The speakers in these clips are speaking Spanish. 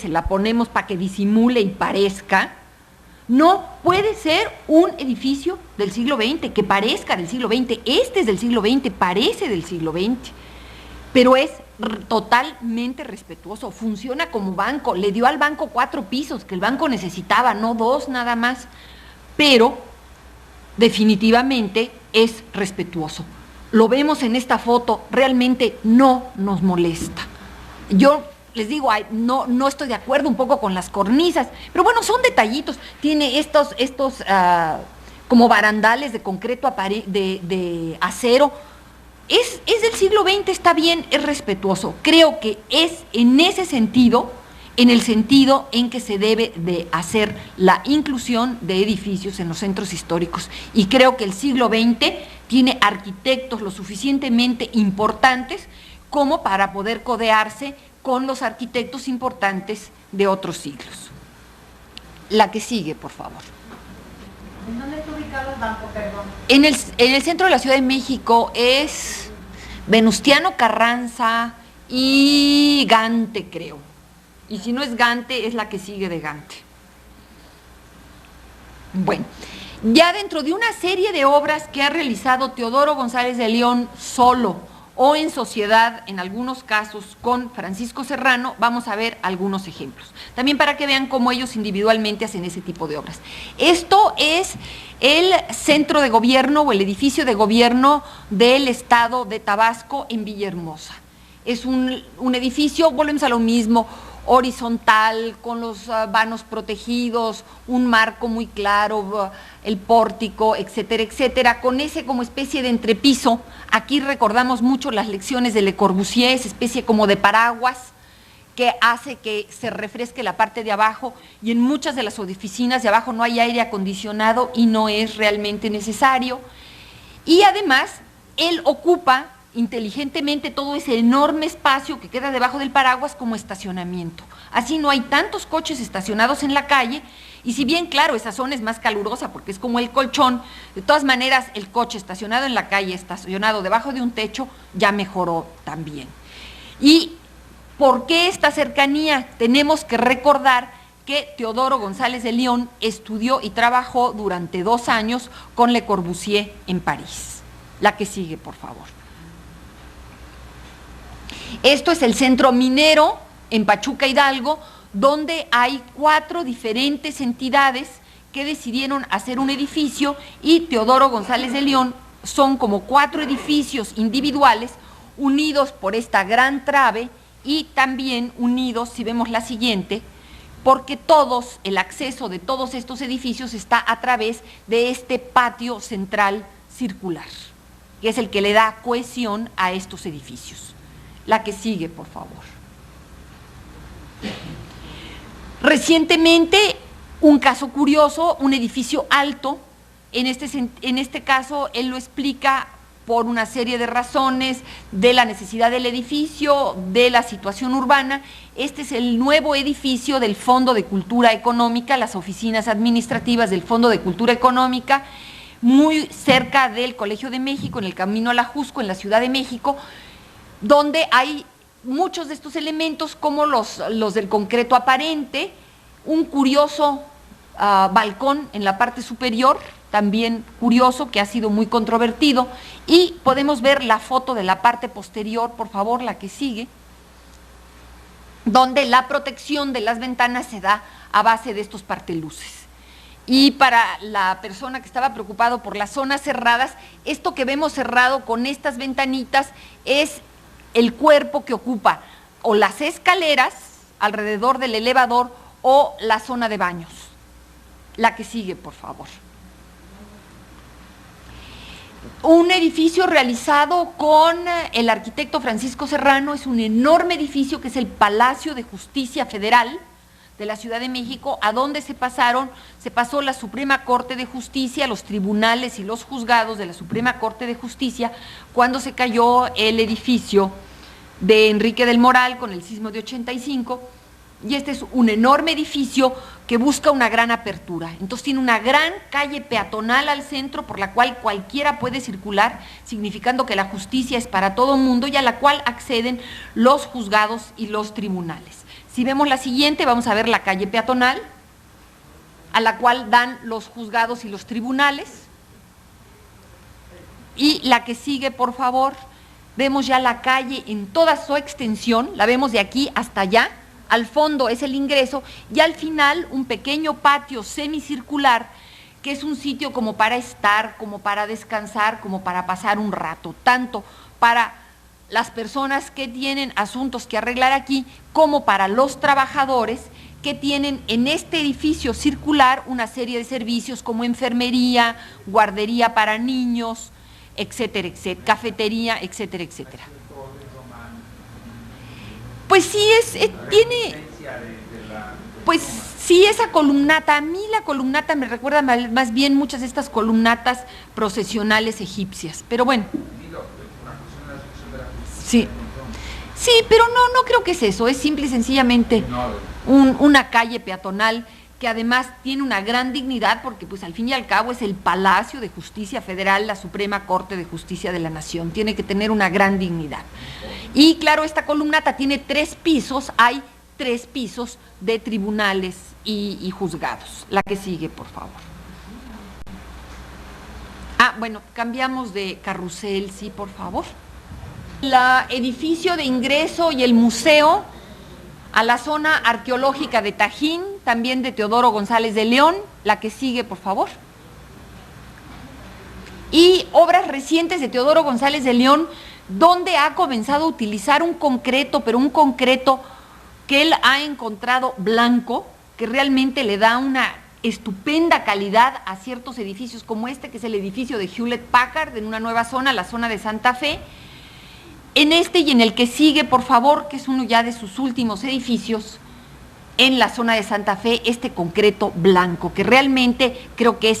se la ponemos para que disimule y parezca, no puede ser un edificio del siglo XX, que parezca del siglo XX. Este es del siglo XX, parece del siglo XX, pero es totalmente respetuoso, funciona como banco, le dio al banco 4 pisos, que el banco necesitaba, no 2 nada más, pero definitivamente es respetuoso. Lo vemos en esta foto, realmente no nos molesta. Yo les digo, no estoy de acuerdo un poco con las cornisas, pero bueno, son detallitos. Tiene estos como barandales de concreto de acero. Es del siglo XX, está bien, es respetuoso. Creo que es en ese sentido, en el sentido en que se debe de hacer la inclusión de edificios en los centros históricos. Y creo que el siglo XX tiene arquitectos lo suficientemente importantes como para poder codearse con los arquitectos importantes de otros siglos. La que sigue, por favor. ¿En dónde está ubicado el banco, perdón? En el centro de la Ciudad de México, es Venustiano Carranza y Gante, creo. Y si no es Gante, es la que sigue de Gante. Bueno, ya dentro de una serie de obras que ha realizado Teodoro González de León solo o en sociedad, en algunos casos con Francisco Serrano, vamos a ver algunos ejemplos. También para que vean cómo ellos individualmente hacen ese tipo de obras. Esto es el centro de gobierno o el edificio de gobierno del estado de Tabasco en Villahermosa. Es un edificio, volvemos a lo mismo, horizontal, con los vanos protegidos, un marco muy claro, el pórtico, etcétera, etcétera, con ese como especie de entrepiso. Aquí recordamos mucho las lecciones de Le Corbusier, esa especie como de paraguas que hace que se refresque la parte de abajo, y en muchas de las oficinas de abajo no hay aire acondicionado y no es realmente necesario. Y además, él ocupa inteligentemente todo ese enorme espacio que queda debajo del paraguas como estacionamiento. Así no hay tantos coches estacionados en la calle, y si bien, claro, esa zona es más calurosa porque es como el colchón, de todas maneras el coche estacionado en la calle, estacionado debajo de un techo, ya mejoró también. ¿Y por qué esta cercanía? Tenemos que recordar que Teodoro González de León estudió y trabajó durante 2 años con Le Corbusier en París. La que sigue, por favor. Esto es el Centro Minero en Pachuca, Hidalgo, donde hay 4 diferentes entidades que decidieron hacer un edificio, y Teodoro González de León son como 4 edificios individuales unidos por esta gran trave, y también unidos, si vemos la siguiente, porque el acceso de todos estos edificios está a través de este patio central circular, que es el que le da cohesión a estos edificios. La que sigue, por favor. Recientemente, un caso curioso, un edificio alto, en este caso él lo explica por una serie de razones, de la necesidad del edificio, de la situación urbana. Este es el nuevo edificio del Fondo de Cultura Económica, las oficinas administrativas del Fondo de Cultura Económica, muy cerca del Colegio de México, en el camino a la Jusco, en la Ciudad de México, donde hay muchos de estos elementos como los del concreto aparente, un curioso balcón en la parte superior, también curioso, que ha sido muy controvertido, y podemos ver la foto de la parte posterior, por favor, la que sigue, donde la protección de las ventanas se da a base de estos parteluces. Y para la persona que estaba preocupado por las zonas cerradas, esto que vemos cerrado con estas ventanitas es el cuerpo que ocupa o las escaleras alrededor del elevador o la zona de baños. La que sigue, por favor. Un edificio realizado con el arquitecto Francisco Serrano, es un enorme edificio que es el Palacio de Justicia Federal de la Ciudad de México, a donde se pasó la Suprema Corte de Justicia, los tribunales y los juzgados de la Suprema Corte de Justicia, cuando se cayó el edificio de Enrique del Moral con el sismo de 85, y este es un enorme edificio que busca una gran apertura. Entonces tiene una gran calle peatonal al centro por la cual cualquiera puede circular, significando que la justicia es para todo mundo y a la cual acceden los juzgados y los tribunales. Si vemos la siguiente, vamos a ver la calle peatonal, a la cual dan los juzgados y los tribunales. Y la que sigue, por favor, vemos ya la calle en toda su extensión, la vemos de aquí hasta allá, al fondo es el ingreso, y al final un pequeño patio semicircular, que es un sitio como para estar, como para descansar, como para pasar un rato, tanto para las personas que tienen asuntos que arreglar aquí, como para los trabajadores que tienen en este edificio circular una serie de servicios como enfermería, guardería para niños, etcétera, etcétera, cafetería, etcétera, etcétera. Pues sí, tiene, pues sí, esa columnata, a mí la columnata me recuerda más bien muchas de estas columnatas procesionales egipcias, pero bueno. Sí, sí, pero no creo que es eso, es simple y sencillamente una calle peatonal que además tiene una gran dignidad porque pues al fin y al cabo es el Palacio de Justicia Federal, la Suprema Corte de Justicia de la Nación, tiene que tener una gran dignidad. Y claro, esta columnata tiene 3 pisos, hay 3 pisos de tribunales y juzgados. La que sigue, por favor. Bueno, cambiamos de carrusel, sí, por favor. El edificio de ingreso y el museo a la zona arqueológica de Tajín, también de Teodoro González de León, la que sigue, por favor. Y obras recientes de Teodoro González de León, donde ha comenzado a utilizar un concreto, pero un concreto que él ha encontrado blanco, que realmente le da una estupenda calidad a ciertos edificios como este, que es el edificio de Hewlett Packard, en una nueva zona, la zona de Santa Fe. En este y en el que sigue, por favor, que es uno ya de sus últimos edificios, en la zona de Santa Fe, este concreto blanco, que realmente creo que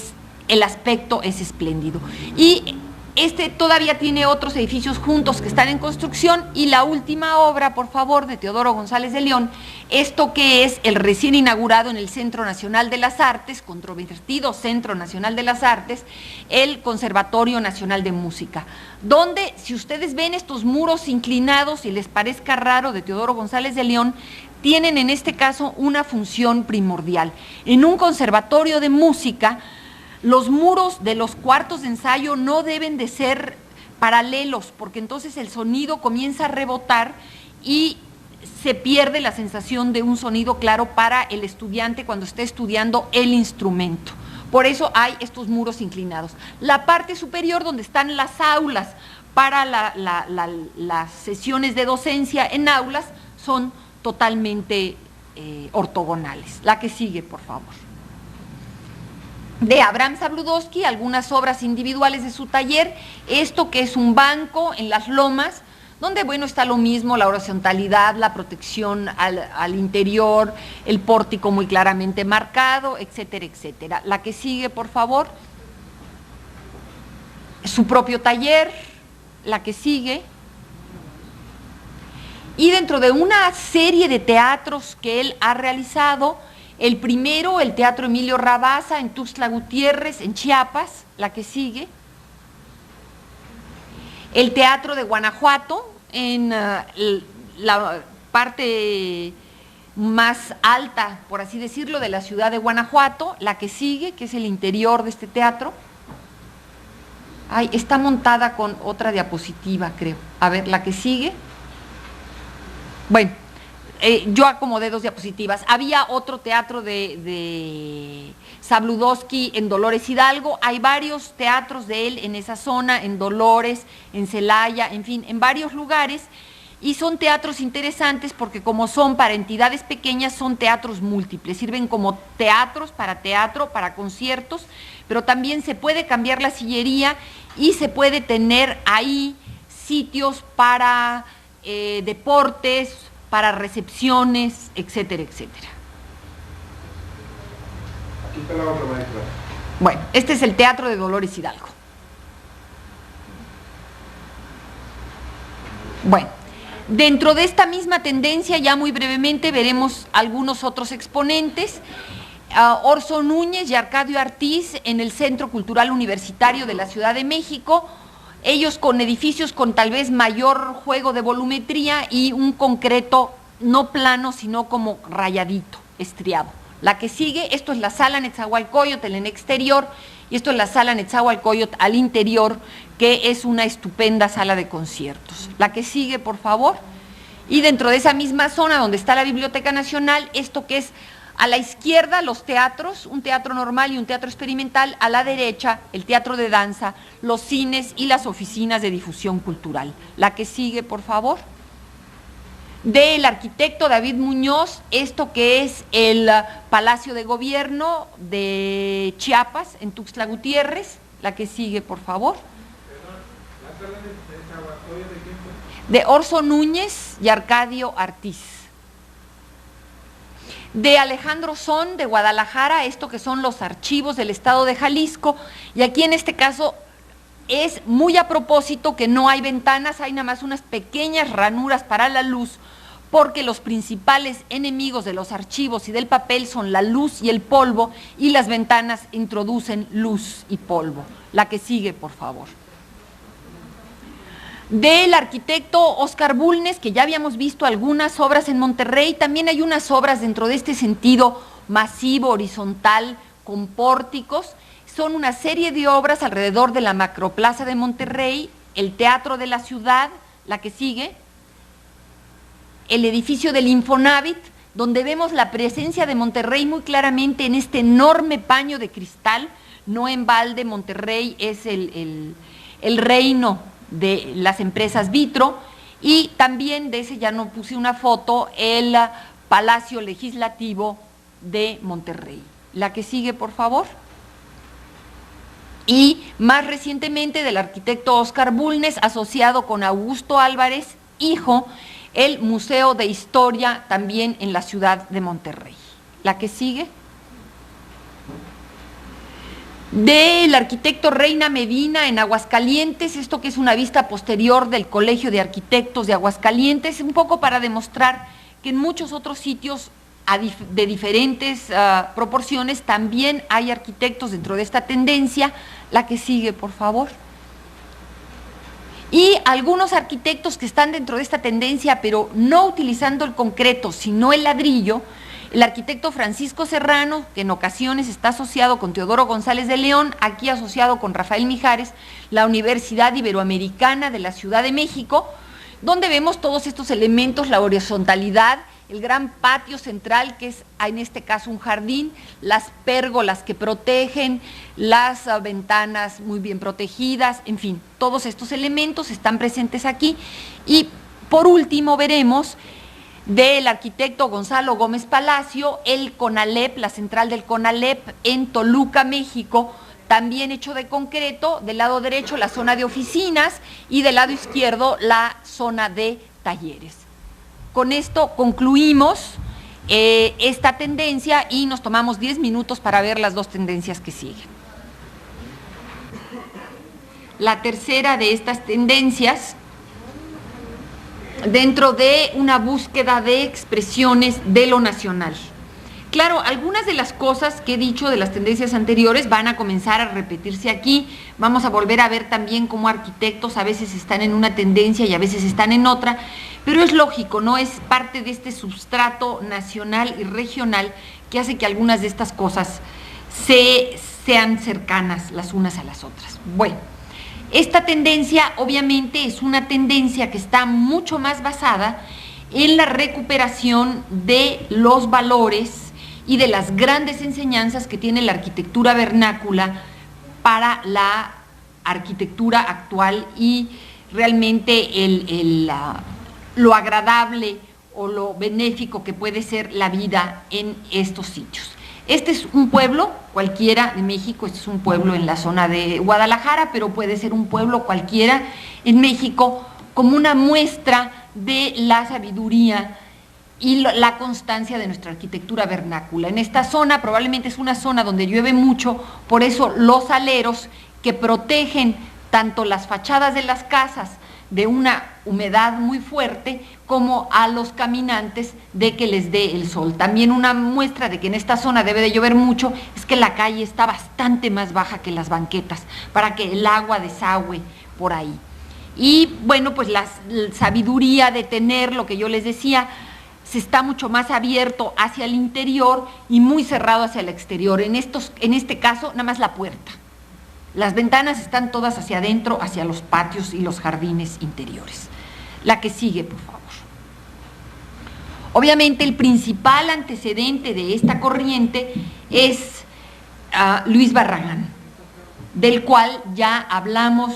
el aspecto es espléndido. Y este todavía tiene otros edificios juntos que están en construcción, y la última obra, por favor, de Teodoro González de León, esto que es el recién inaugurado en el Centro Nacional de las Artes, controvertido Centro Nacional de las Artes, el Conservatorio Nacional de Música, donde si ustedes ven estos muros inclinados y les parezca raro de Teodoro González de León, tienen en este caso una función primordial. En un conservatorio de música, los muros de los cuartos de ensayo no deben de ser paralelos, porque entonces el sonido comienza a rebotar y se pierde la sensación de un sonido claro para el estudiante cuando esté estudiando el instrumento. Por eso hay estos muros inclinados. La parte superior, donde están las aulas para las sesiones de docencia en aulas, son totalmente ortogonales. La que sigue, por favor. De Abraham Zabludovsky, algunas obras individuales de su taller, esto que es un banco en las lomas, donde bueno está lo mismo, la horizontalidad, la protección al interior, el pórtico muy claramente marcado, etcétera, etcétera. La que sigue, por favor. Su propio taller, la que sigue. Y dentro de una serie de teatros que él ha realizado, el primero, el Teatro Emilio Rabasa en Tuxtla Gutiérrez, en Chiapas, la que sigue. El Teatro de Guanajuato, en la parte más alta, por así decirlo, de la ciudad de Guanajuato, la que sigue, que es el interior de este teatro. Ay, está montada con otra diapositiva, creo. A ver, la que sigue. Bueno. Yo acomodé 2 diapositivas. Había otro teatro de Zabludovsky en Dolores Hidalgo. Hay varios teatros de él en esa zona, en Dolores, en Celaya, en fin, en varios lugares. Y son teatros interesantes porque como son para entidades pequeñas, son teatros múltiples. Sirven como teatro, para conciertos, pero también se puede cambiar la sillería y se puede tener ahí sitios para deportes, para recepciones, etcétera, etcétera. Aquí está la otra, maestra. Bueno, este es el Teatro de Dolores Hidalgo. Bueno, dentro de esta misma tendencia, ya muy brevemente veremos algunos otros exponentes. Orso Núñez y Arcadio Artiz en el Centro Cultural Universitario de la Ciudad de México, ellos con edificios con tal vez mayor juego de volumetría y un concreto no plano, sino como rayadito, estriado. La que sigue, esto es la sala Netzahualcóyotl en exterior, y esto es la sala Netzahualcóyotl al interior, que es una estupenda sala de conciertos. La que sigue, por favor. Y dentro de esa misma zona donde está la Biblioteca Nacional, esto que es a la izquierda los teatros, un teatro normal y un teatro experimental, a la derecha el teatro de danza, los cines y las oficinas de difusión cultural. La que sigue, por favor. Del arquitecto David Muñoz, esto que es el Palacio de Gobierno de Chiapas, en Tuxtla Gutiérrez. La que sigue, por favor. De Orso Núñez y Arcadio Artiz. De Alejandro Son, de Guadalajara, esto que son los archivos del estado de Jalisco, y aquí en este caso es muy a propósito que no hay ventanas, hay nada más unas pequeñas ranuras para la luz, porque los principales enemigos de los archivos y del papel son la luz y el polvo, y las ventanas introducen luz y polvo. La que sigue, por favor. Del arquitecto Óscar Bulnes, que ya habíamos visto algunas obras en Monterrey, también hay unas obras dentro de este sentido masivo, horizontal, con pórticos. Son una serie de obras alrededor de la Macroplaza de Monterrey, el Teatro de la Ciudad, la que sigue, el edificio del Infonavit, donde vemos la presencia de Monterrey muy claramente en este enorme paño de cristal. No en balde, Monterrey es el reino de las empresas Vitro, y también de ese ya no puse una foto, el Palacio Legislativo de Monterrey. La que sigue, por favor. Y más recientemente del arquitecto Óscar Bulnes, asociado con Augusto Álvarez, hijo, el Museo de Historia también en la ciudad de Monterrey. La que sigue. Del arquitecto Reina Medina en Aguascalientes, esto que es una vista posterior del Colegio de Arquitectos de Aguascalientes, un poco para demostrar que en muchos otros sitios de diferentes proporciones también hay arquitectos dentro de esta tendencia. La que sigue, por favor. Y algunos arquitectos que están dentro de esta tendencia, pero no utilizando el concreto, sino el ladrillo. El arquitecto Francisco Serrano, que en ocasiones está asociado con Teodoro González de León, aquí asociado con Rafael Mijares, la Universidad Iberoamericana de la Ciudad de México, donde vemos todos estos elementos, la horizontalidad, el gran patio central, que es en este caso un jardín, las pérgolas que protegen, las ventanas muy bien protegidas, en fin, todos estos elementos están presentes aquí. Y por último veremos del arquitecto Gonzalo Gómez Palacio, el CONALEP, la central del CONALEP en Toluca, México, también hecho de concreto, del lado derecho la zona de oficinas y del lado izquierdo la zona de talleres. Con esto concluimos esta tendencia y nos tomamos 10 minutos para ver las dos tendencias que siguen. La tercera de estas tendencias, dentro de una búsqueda de expresiones de lo nacional. Claro, algunas de las cosas que he dicho de las tendencias anteriores van a comenzar a repetirse aquí. Vamos a volver a ver también cómo arquitectos a veces están en una tendencia y a veces están en otra, pero es lógico, ¿no? Es parte de este substrato nacional y regional que hace que algunas de estas cosas sean cercanas las unas a las otras. Bueno, esta tendencia obviamente es una tendencia que está mucho más basada en la recuperación de los valores y de las grandes enseñanzas que tiene la arquitectura vernácula para la arquitectura actual y realmente lo agradable o lo benéfico que puede ser la vida en estos sitios. Este es un pueblo cualquiera de México, este es un pueblo en la zona de Guadalajara, pero puede ser un pueblo cualquiera en México como una muestra de la sabiduría y la constancia de nuestra arquitectura vernácula. En esta zona probablemente es una zona donde llueve mucho, por eso los aleros que protegen tanto las fachadas de las casas de una humedad muy fuerte como a los caminantes de que les dé el sol. También una muestra de que en esta zona debe de llover mucho es que la calle está bastante más baja que las banquetas para que el agua desagüe por ahí. Y bueno, pues la sabiduría de tener, lo que yo les decía, se está mucho más abierto hacia el interior y muy cerrado hacia el exterior. En este caso, nada más la puerta. Las ventanas están todas hacia adentro, hacia los patios y los jardines interiores. La que sigue, por favor. Obviamente, el principal antecedente de esta corriente es Luis Barragán, del cual ya hablamos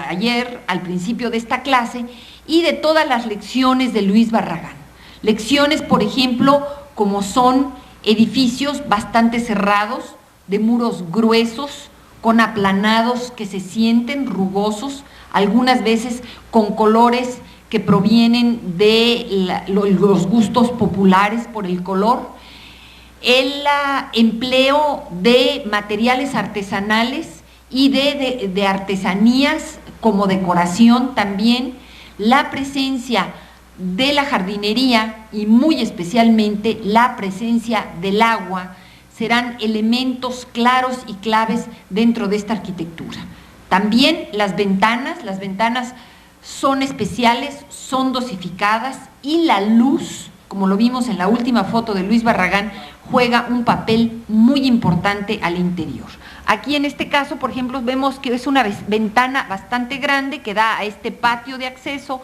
ayer al principio de esta clase, y de todas las lecciones de Luis Barragán. Lecciones, por ejemplo, como son edificios bastante cerrados, de muros gruesos, con aplanados que se sienten rugosos, algunas veces con colores que provienen de los gustos populares por el color, el empleo de materiales artesanales y de artesanías como decoración también, la presencia de la jardinería y muy especialmente la presencia del agua serán elementos claros y claves dentro de esta arquitectura. También las ventanas son especiales, son dosificadas, y la luz, como lo vimos en la última foto de Luis Barragán, juega un papel muy importante al interior. Aquí en este caso, por ejemplo, vemos que es una ventana bastante grande que da a este patio de acceso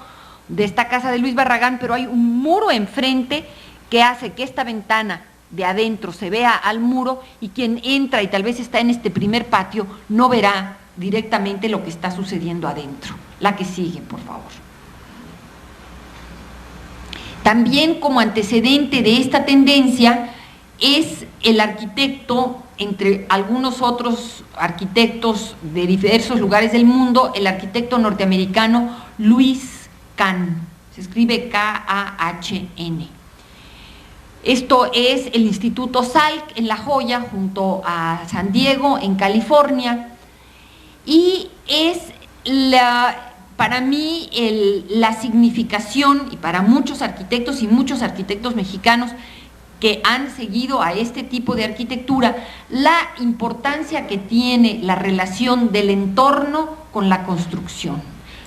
de esta casa de Luis Barragán, pero hay un muro enfrente que hace que esta ventana de adentro se vea al muro, y quien entra y tal vez está en este primer patio no verá directamente lo que está sucediendo adentro. La que sigue, por favor. También como antecedente de esta tendencia es el arquitecto, entre algunos otros arquitectos de diversos lugares del mundo, el arquitecto norteamericano Louis Kahn, se escribe K-A-H-N. Esto es el Instituto Salk en La Joya, junto a San Diego, en California, y es para mí la significación, y para muchos arquitectos y muchos arquitectos mexicanos que han seguido a este tipo de arquitectura, la importancia que tiene la relación del entorno con la construcción.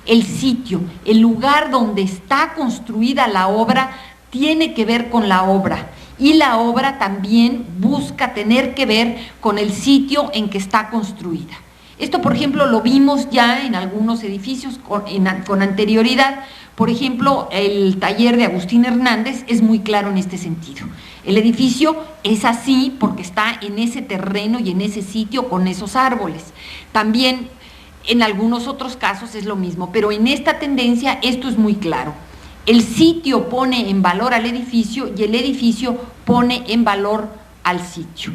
El sitio, el lugar donde está construida la obra, tiene que ver con la obra, y la obra también busca tener que ver con el sitio en que está construida. Esto, por ejemplo, lo vimos ya en algunos edificios con anterioridad. Por ejemplo, el taller de Agustín Hernández es muy claro en este sentido. El edificio es así porque está en ese terreno y en ese sitio con esos árboles. También en algunos otros casos es lo mismo, pero en esta tendencia esto es muy claro. El sitio pone en valor al edificio y el edificio pone en valor al sitio.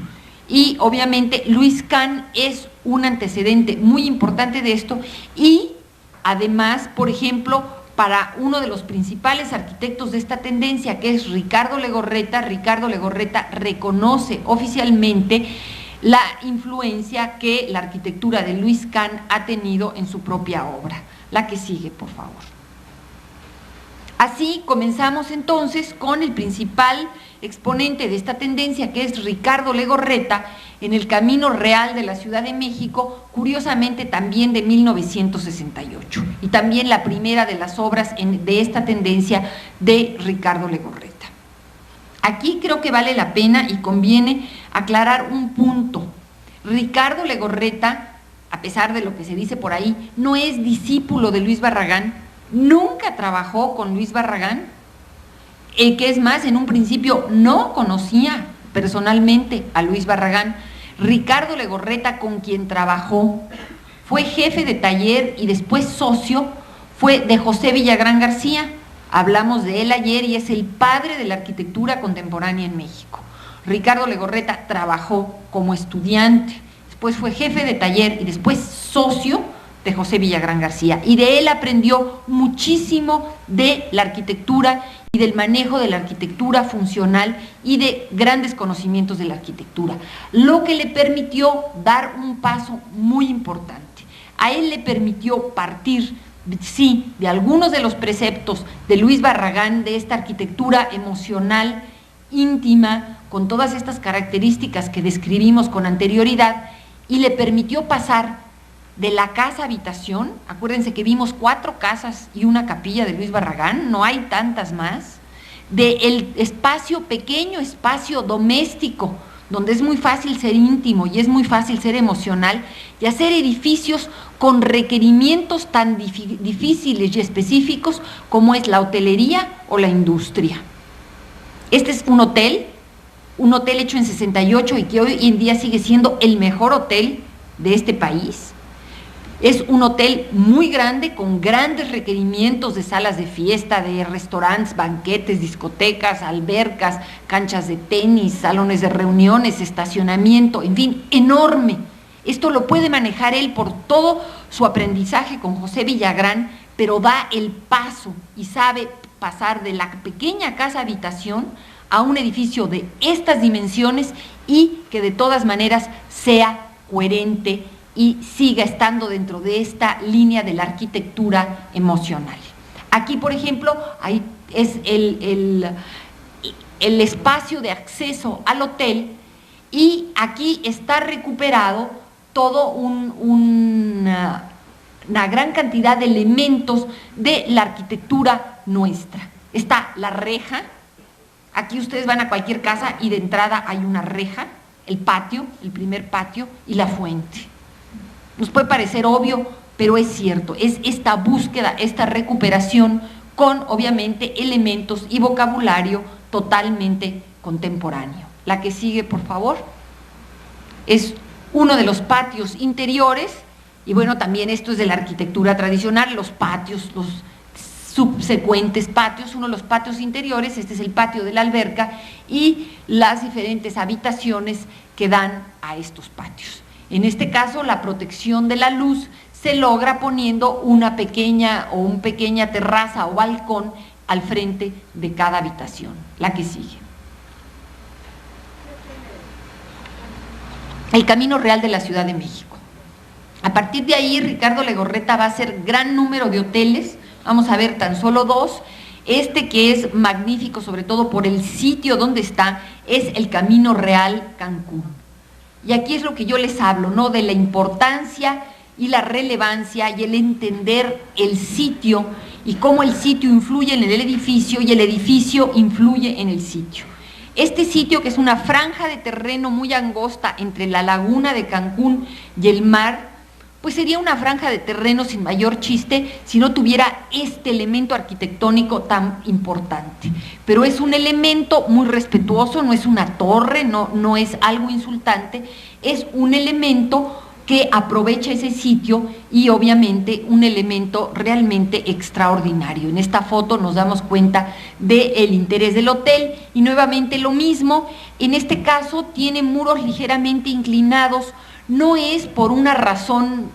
Y obviamente Louis Kahn es un antecedente muy importante de esto, y además, por ejemplo, para uno de los principales arquitectos de esta tendencia, que es Ricardo Legorreta reconoce oficialmente la influencia que la arquitectura de Louis Kahn ha tenido en su propia obra. La que sigue, por favor. Así comenzamos entonces con el principal exponente de esta tendencia, que es Ricardo Legorreta, en el Camino Real de la Ciudad de México, curiosamente también de 1968, y también la primera de las obras de esta tendencia de Ricardo Legorreta. Aquí creo que vale la pena y conviene aclarar un punto. Ricardo Legorreta, a pesar de lo que se dice por ahí, no es discípulo de Luis Barragán, nunca trabajó con Luis Barragán, que es más, en un principio no conocía personalmente a Luis Barragán. Ricardo Legorreta, con quien trabajó, fue jefe de taller y después socio, fue de José Villagrán García. Hablamos de él ayer y es el padre de la arquitectura contemporánea en México. Ricardo Legorreta trabajó como estudiante, después fue jefe de taller y después socio de José Villagrán García, y de él aprendió muchísimo de la arquitectura y del manejo de la arquitectura funcional y de grandes conocimientos de la arquitectura, lo que le permitió dar un paso muy importante. A él le permitió partir, sí, de algunos de los preceptos de Luis Barragán, de esta arquitectura emocional, íntima, con todas estas características que describimos con anterioridad, y le permitió pasar de la casa habitación. Acuérdense que vimos 4 casas y una capilla de Luis Barragán, no hay tantas más. del espacio pequeño, espacio doméstico, donde es muy fácil ser íntimo y es muy fácil ser emocional, y hacer edificios con requerimientos tan difíciles y específicos como es la hotelería o la industria. Este es un hotel hecho en 68 y que hoy en día sigue siendo el mejor hotel de este país. Es un hotel muy grande, con grandes requerimientos de salas de fiesta, de restaurantes, banquetes, discotecas, albercas, canchas de tenis, salones de reuniones, estacionamiento, en fin, enorme. Esto lo puede manejar él por todo su aprendizaje con José Villagrán, pero da el paso y sabe pasar de la pequeña casa habitación a un edificio de estas dimensiones y que de todas maneras sea coherente y siga estando dentro de esta línea de la arquitectura emocional. Aquí, por ejemplo, ahí es el espacio de acceso al hotel, y aquí está recuperado todo una gran cantidad de elementos de la arquitectura nuestra. Está la reja, aquí ustedes van a cualquier casa y de entrada hay una reja, el patio, el primer patio y la fuente. Nos puede parecer obvio, pero es cierto, es esta búsqueda, esta recuperación con obviamente elementos y vocabulario totalmente contemporáneo. La que sigue, por favor, es uno de los patios interiores, y bueno, también esto es de la arquitectura tradicional, los patios, los subsecuentes patios, uno de los patios interiores, este es el patio de la alberca y las diferentes habitaciones que dan a estos patios. En este caso, la protección de la luz se logra poniendo una pequeña terraza o balcón al frente de cada habitación. La que sigue. El Camino Real de la Ciudad de México. A partir de ahí, Ricardo Legorreta va a hacer gran número de hoteles, vamos a ver tan solo dos. Este, que es magnífico, sobre todo por el sitio donde está, es el Camino Real Cancún. Y aquí es lo que yo les hablo, ¿no? De la importancia y la relevancia y el entender el sitio y cómo el sitio influye en el edificio y el edificio influye en el sitio. Este sitio, que es una franja de terreno muy angosta entre la laguna de Cancún y el mar, pues sería una franja de terreno sin mayor chiste si no tuviera este elemento arquitectónico tan importante. Pero es un elemento muy respetuoso, no es una torre, no es algo insultante, es un elemento que aprovecha ese sitio y obviamente un elemento realmente extraordinario. En esta foto nos damos cuenta del interés del hotel y nuevamente lo mismo, en este caso tiene muros ligeramente inclinados, no es por una razón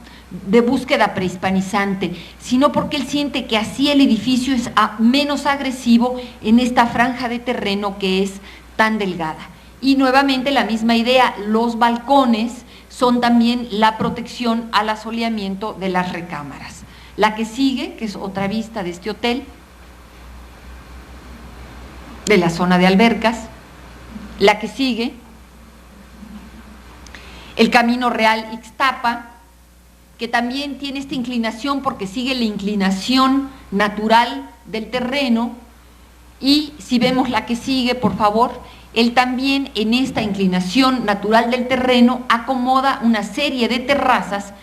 de búsqueda prehispanizante, sino porque él siente que así el edificio es menos agresivo en esta franja de terreno que es tan delgada. Y nuevamente la misma idea, los balcones son también la protección al asoleamiento de las recámaras. La que sigue, que es otra vista de este hotel, de la zona de albercas. La que sigue, el Camino Real Ixtapa, que también tiene esta inclinación porque sigue la inclinación natural del terreno. Y si vemos la que sigue, por favor, él también en esta inclinación natural del terreno acomoda una serie de terrazas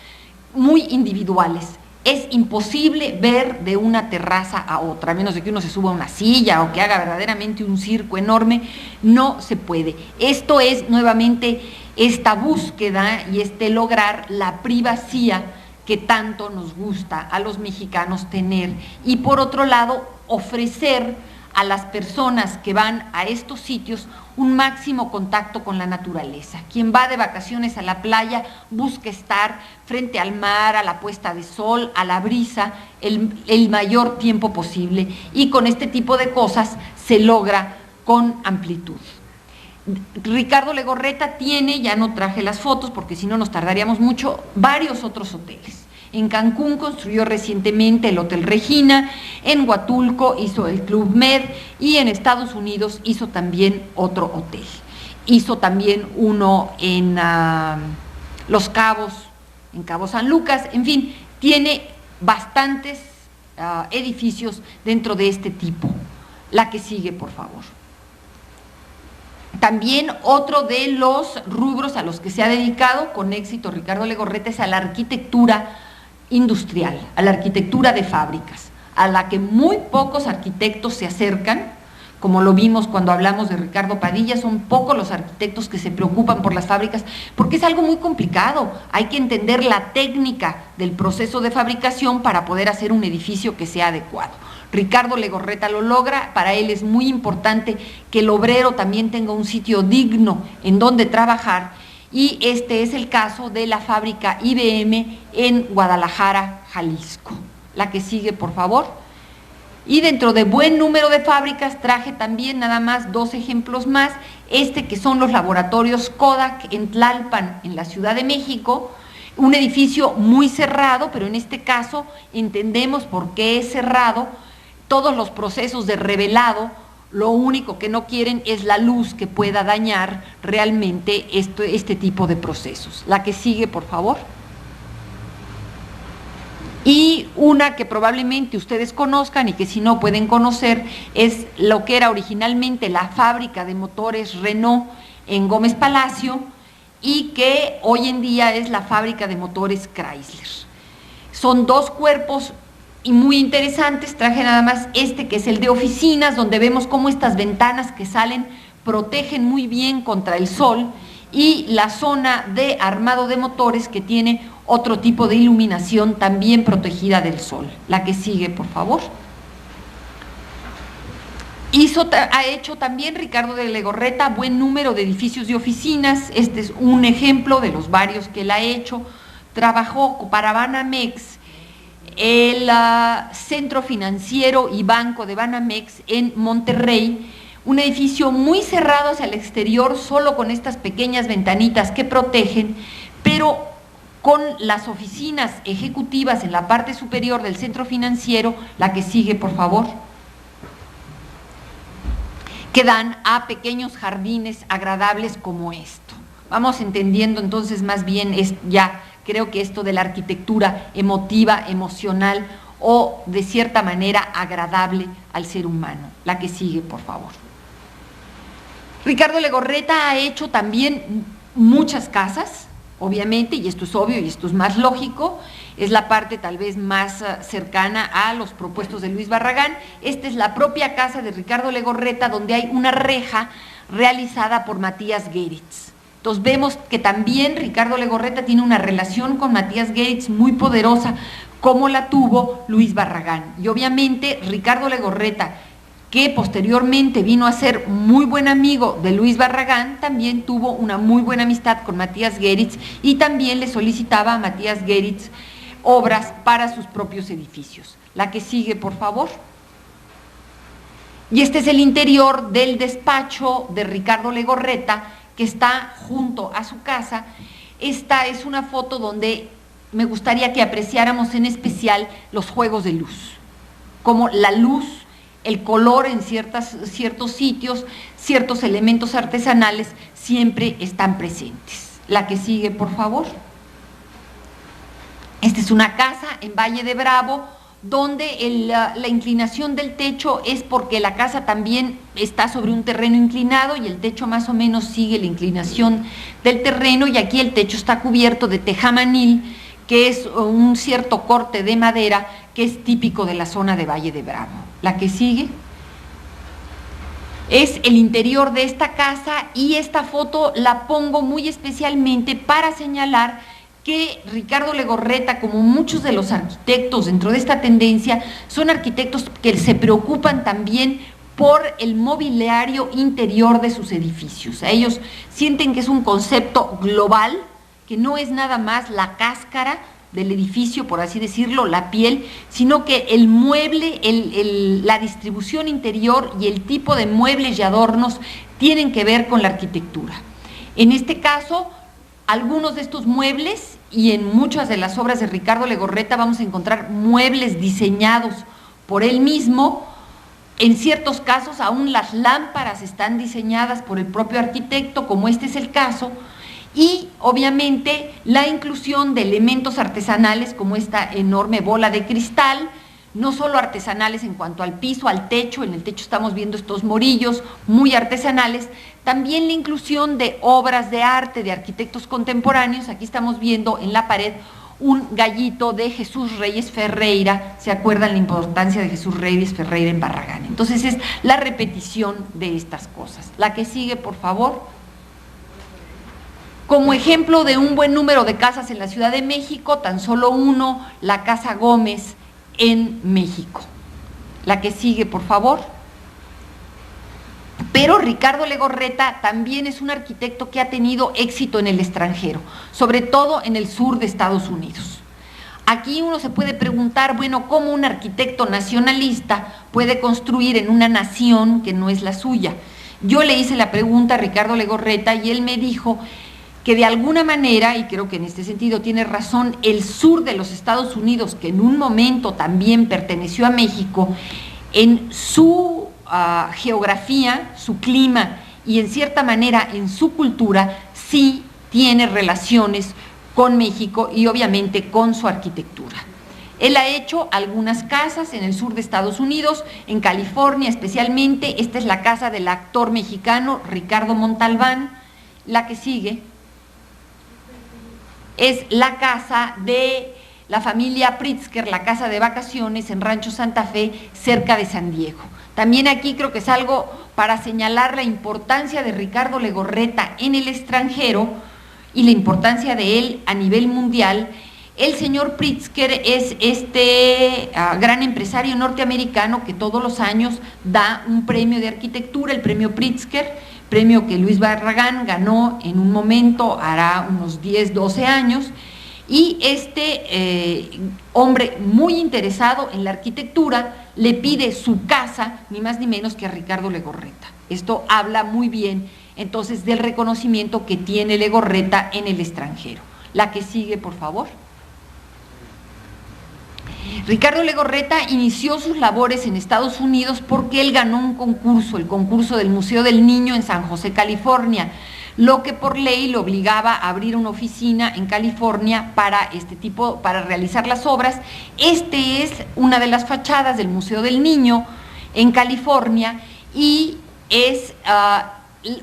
muy individuales. Es imposible ver de una terraza a otra, a menos de que uno se suba a una silla o que haga verdaderamente un circo enorme, no se puede. Esto es nuevamente esta búsqueda y este lograr la privacidad que tanto nos gusta a los mexicanos tener, y por otro lado ofrecer a las personas que van a estos sitios un máximo contacto con la naturaleza. Quien va de vacaciones a la playa busca estar frente al mar, a la puesta de sol, a la brisa, el mayor tiempo posible, y con este tipo de cosas se logra con amplitud. Ricardo Legorreta tiene, ya no traje las fotos porque si no nos tardaríamos mucho, varios otros hoteles. En Cancún construyó recientemente el Hotel Regina, en Huatulco hizo el Club Med y en Estados Unidos hizo también otro hotel. Hizo también uno en Los Cabos, en Cabo San Lucas, en fin, tiene bastantes edificios dentro de este tipo. La que sigue, por favor. También otro de los rubros a los que se ha dedicado con éxito Ricardo Legorreta es a la arquitectura industrial, a la arquitectura de fábricas, a la que muy pocos arquitectos se acercan, como lo vimos cuando hablamos de Ricardo Padilla. Son pocos los arquitectos que se preocupan por las fábricas, porque es algo muy complicado. Hay que entender la técnica del proceso de fabricación para poder hacer un edificio que sea adecuado. Ricardo Legorreta lo logra. Para él es muy importante que el obrero también tenga un sitio digno en donde trabajar, y este es el caso de la fábrica IBM en Guadalajara, Jalisco. La que sigue, por favor. Y dentro de buen número de fábricas traje también nada más 2 ejemplos más, que son los laboratorios Kodak en Tlalpan, en la Ciudad de México, un edificio muy cerrado, pero en este caso entendemos por qué es cerrado. Todos los procesos de revelado, lo único que no quieren es la luz que pueda dañar realmente este tipo de procesos. La que sigue, por favor. Y una que probablemente ustedes conozcan y que si no pueden conocer es lo que era originalmente la fábrica de motores Renault en Gómez Palacio y que hoy en día es la fábrica de motores Chrysler. Son 2 cuerpos y muy interesantes. Traje nada más que es el de oficinas, donde vemos cómo estas ventanas que salen protegen muy bien contra el sol, y la zona de armado de motores que tiene otro tipo de iluminación también protegida del sol. La que sigue, por favor. Ha hecho también Ricardo de Legorreta buen número de edificios y oficinas. Este es un ejemplo de los varios que él ha hecho. Trabajó para Banamex, el centro financiero y banco de Banamex en Monterrey, un edificio muy cerrado hacia el exterior, solo con estas pequeñas ventanitas que protegen, pero con las oficinas ejecutivas en la parte superior del centro financiero. La que sigue, por favor. Que dan a pequeños jardines agradables como esto. Vamos entendiendo entonces más bien creo que esto de la arquitectura emotiva, emocional o de cierta manera agradable al ser humano. La que sigue, por favor. Ricardo Legorreta ha hecho también muchas casas, obviamente, y esto es obvio y esto es más lógico, es la parte tal vez más cercana a los propuestos de Luis Barragán. Esta es la propia casa de Ricardo Legorreta, donde hay una reja realizada por Matías Geritz. Entonces vemos que también Ricardo Legorreta tiene una relación con Matías Geritz muy poderosa, como la tuvo Luis Barragán. Y obviamente Ricardo Legorreta, que posteriormente vino a ser muy buen amigo de Luis Barragán, también tuvo una muy buena amistad con Matías Geritz y también le solicitaba a Matías Geritz obras para sus propios edificios. La que sigue, por favor. Y este es el interior del despacho de Ricardo Legorreta, que está junto a su casa. Esta es una foto donde me gustaría que apreciáramos en especial los juegos de luz, como la luz, el color en ciertos sitios, ciertos elementos artesanales siempre están presentes. La que sigue, por favor. Esta es una casa en Valle de Bravo, donde la inclinación del techo es porque la casa también está sobre un terreno inclinado y el techo más o menos sigue la inclinación del terreno, y aquí el techo está cubierto de tejamanil, que es un cierto corte de madera que es típico de la zona de Valle de Bravo. La que sigue es el interior de esta casa, y esta foto la pongo muy especialmente para señalar que Ricardo Legorreta, como muchos de los arquitectos dentro de esta tendencia, son arquitectos que se preocupan también por el mobiliario interior de sus edificios. Ellos sienten que es un concepto global, que no es nada más la cáscara del edificio, por así decirlo, la piel, sino que el mueble, la distribución interior y el tipo de muebles y adornos tienen que ver con la arquitectura. En este caso, algunos de estos muebles, y en muchas de las obras de Ricardo Legorreta vamos a encontrar muebles diseñados por él mismo. En ciertos casos aún las lámparas están diseñadas por el propio arquitecto, como este es el caso, y obviamente la inclusión de elementos artesanales como esta enorme bola de cristal, no solo artesanales en cuanto al piso, al techo, en el techo estamos viendo estos morillos muy artesanales, también la inclusión de obras de arte de arquitectos contemporáneos. Aquí estamos viendo en la pared un gallito de Jesús Reyes Ferreira. ¿Se acuerdan la importancia de Jesús Reyes Ferreira en Barragán? Entonces es la repetición de estas cosas. La que sigue, por favor. Como ejemplo de un buen número de casas en la Ciudad de México, tan solo uno, la Casa Gómez en México. La que sigue, por favor. Pero Ricardo Legorreta también es un arquitecto que ha tenido éxito en el extranjero, sobre todo en el sur de Estados Unidos. Aquí uno se puede preguntar, bueno, ¿cómo un arquitecto nacionalista puede construir en una nación que no es la suya? Yo le hice la pregunta a Ricardo Legorreta y él me dijo que de alguna manera, y creo que en este sentido tiene razón, el sur de los Estados Unidos, que en un momento también perteneció a México, en su geografía, su clima y en cierta manera en su cultura, sí tiene relaciones con México y obviamente con su arquitectura. Él ha hecho algunas casas en el sur de Estados Unidos, en California especialmente. Esta es la casa del actor mexicano Ricardo Montalbán. La que sigue es la casa de la familia Pritzker, la casa de vacaciones en Rancho Santa Fe, cerca de San Diego. También aquí creo que es algo para señalar la importancia de Ricardo Legorreta en el extranjero y la importancia de él a nivel mundial. El señor Pritzker es este gran empresario norteamericano que todos los años da un premio de arquitectura, el premio Pritzker, premio que Luis Barragán ganó en un momento, hará unos 10, 12 años, y este hombre muy interesado en la arquitectura le pide su casa, ni más ni menos que a Ricardo Legorreta. Esto habla muy bien entonces del reconocimiento que tiene Legorreta en el extranjero. La que sigue, por favor. Ricardo Legorreta inició sus labores en Estados Unidos porque él ganó un concurso, el concurso del Museo del Niño en San José, California, lo que por ley lo obligaba a abrir una oficina en California para realizar las obras. Este es una de las fachadas del Museo del Niño en California y es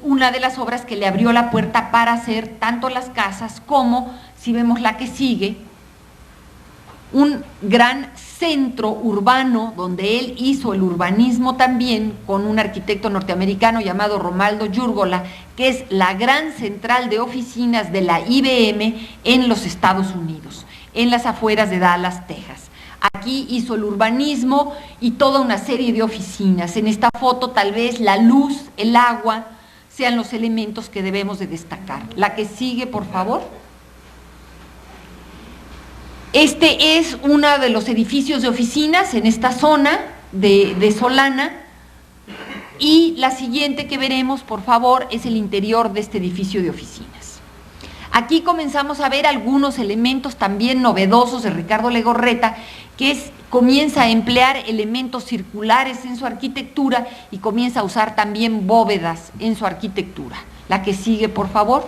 una de las obras que le abrió la puerta para hacer tanto las casas como, si vemos la que sigue, un gran centro urbano donde él hizo el urbanismo también con un arquitecto norteamericano llamado Romaldo Yurgola, que es la gran central de oficinas de la IBM en los Estados Unidos, en las afueras de Dallas, Texas. Aquí hizo el urbanismo y toda una serie de oficinas. En esta foto tal vez la luz, el agua sean los elementos que debemos de destacar. La que sigue, por favor. Este es uno de los edificios de oficinas en esta zona de Solana, y la siguiente que veremos, por favor, es el interior de este edificio de oficinas. Aquí comenzamos a ver algunos elementos también novedosos de Ricardo Legorreta, que comienza a emplear elementos circulares en su arquitectura y comienza a usar también bóvedas en su arquitectura. La que sigue, por favor.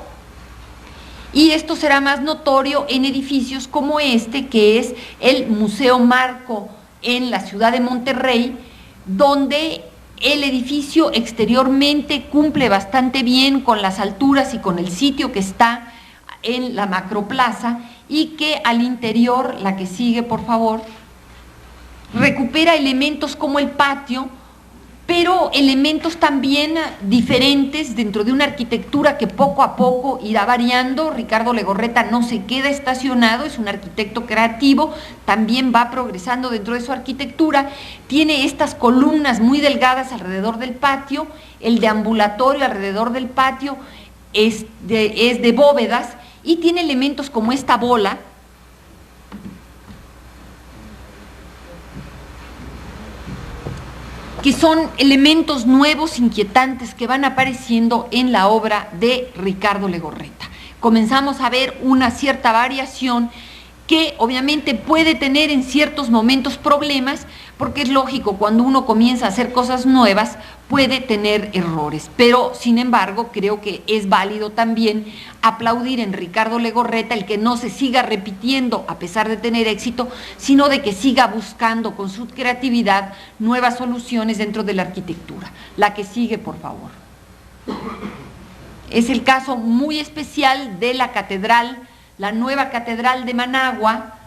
Y esto será más notorio en edificios como este, que es el Museo Marco en la ciudad de Monterrey, donde el edificio exteriormente cumple bastante bien con las alturas y con el sitio que está en la macroplaza, y que al interior, la que sigue por favor, recupera elementos como el patio, pero elementos también diferentes dentro de una arquitectura que poco a poco irá variando. Ricardo Legorreta no se queda estacionado, es un arquitecto creativo, también va progresando dentro de su arquitectura. Tiene estas columnas muy delgadas alrededor del patio, el deambulatorio alrededor del patio es de bóvedas, y tiene elementos como esta bola, que son elementos nuevos, inquietantes, que van apareciendo en la obra de Ricardo Legorreta. Comenzamos a ver una cierta variación que obviamente puede tener en ciertos momentos problemas, porque es lógico, cuando uno comienza a hacer cosas nuevas, puede tener errores, pero sin embargo creo que es válido también aplaudir en Ricardo Legorreta el que no se siga repitiendo a pesar de tener éxito, sino de que siga buscando con su creatividad nuevas soluciones dentro de la arquitectura. La que sigue, por favor. Es el caso muy especial de la catedral, la nueva catedral de Managua,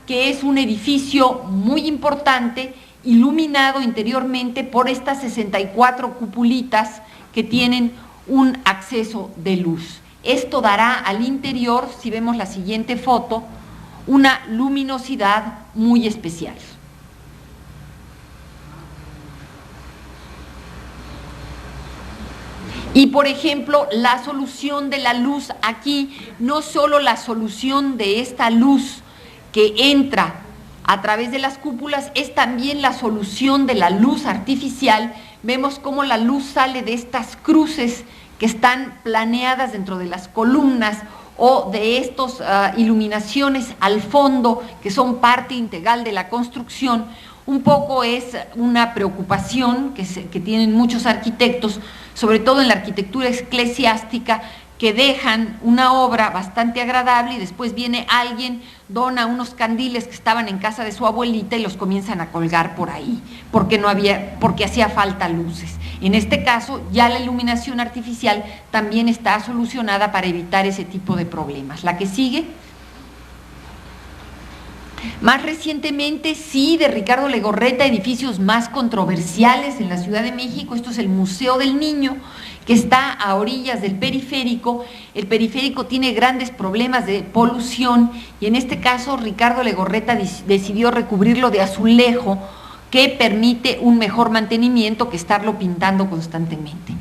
que es un edificio muy importante, iluminado interiormente por estas 64 cupulitas que tienen un acceso de luz. Esto dará al interior, si vemos la siguiente foto, una luminosidad muy especial. Y por ejemplo, la solución de la luz aquí, no solo la solución de esta luz que entra a través de las cúpulas, es también la solución de la luz artificial. Vemos cómo la luz sale de estas cruces que están planeadas dentro de las columnas o de estas iluminaciones al fondo que son parte integral de la construcción. Un poco es una preocupación que tienen muchos arquitectos, sobre todo en la arquitectura eclesiástica, que dejan una obra bastante agradable y después viene alguien, dona unos candiles que estaban en casa de su abuelita y los comienzan a colgar por ahí, porque hacía falta luces. En este caso, ya la iluminación artificial también está solucionada para evitar ese tipo de problemas. La que sigue. Más recientemente, sí, de Ricardo Legorreta, edificios más controversiales en la Ciudad de México. Esto es el Museo del Niño, que está a orillas del periférico. El periférico tiene grandes problemas de polución y en este caso Ricardo Legorreta decidió recubrirlo de azulejo que permite un mejor mantenimiento que estarlo pintando constantemente.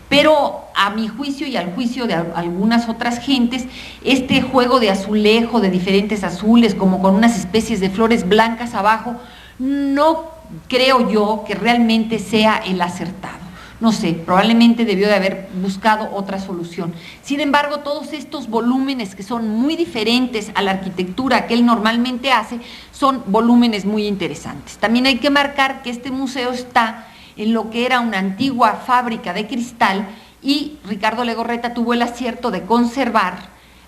Pero a mi juicio y al juicio de algunas otras gentes, este juego de azulejo, de diferentes azules, como con unas especies de flores blancas abajo, no creo yo que realmente sea el acertado. No sé, probablemente debió de haber buscado otra solución. Sin embargo, todos estos volúmenes que son muy diferentes a la arquitectura que él normalmente hace, son volúmenes muy interesantes. También hay que marcar que este museo está en lo que era una antigua fábrica de cristal y Ricardo Legorreta tuvo el acierto de conservar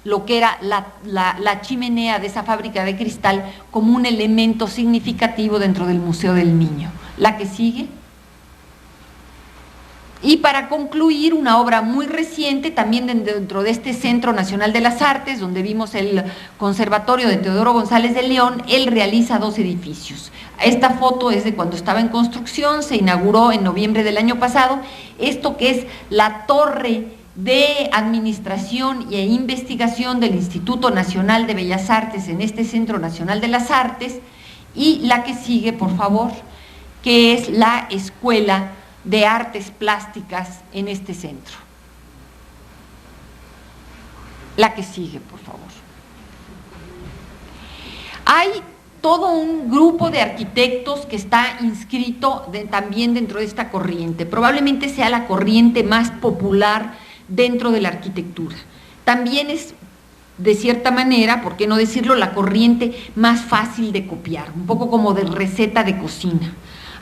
lo que era la chimenea de esa fábrica de cristal como un elemento significativo dentro del Museo del Niño. La que sigue. Y para concluir, una obra muy reciente, también dentro de este Centro Nacional de las Artes, donde vimos el Conservatorio de Teodoro González de León, él realiza 2 edificios. Esta foto es de cuando estaba en construcción, se inauguró en noviembre del año pasado, esto que es la torre de administración e investigación del Instituto Nacional de Bellas Artes en este Centro Nacional de las Artes, y la que sigue, por favor, que es la Escuela de Artes Plásticas en este centro. La que sigue, por favor. Hay todo un grupo de arquitectos que está inscrito también dentro de esta corriente. Probablemente sea la corriente más popular dentro de la arquitectura. También es, de cierta manera, por qué no decirlo, la corriente más fácil de copiar, un poco como de receta de cocina.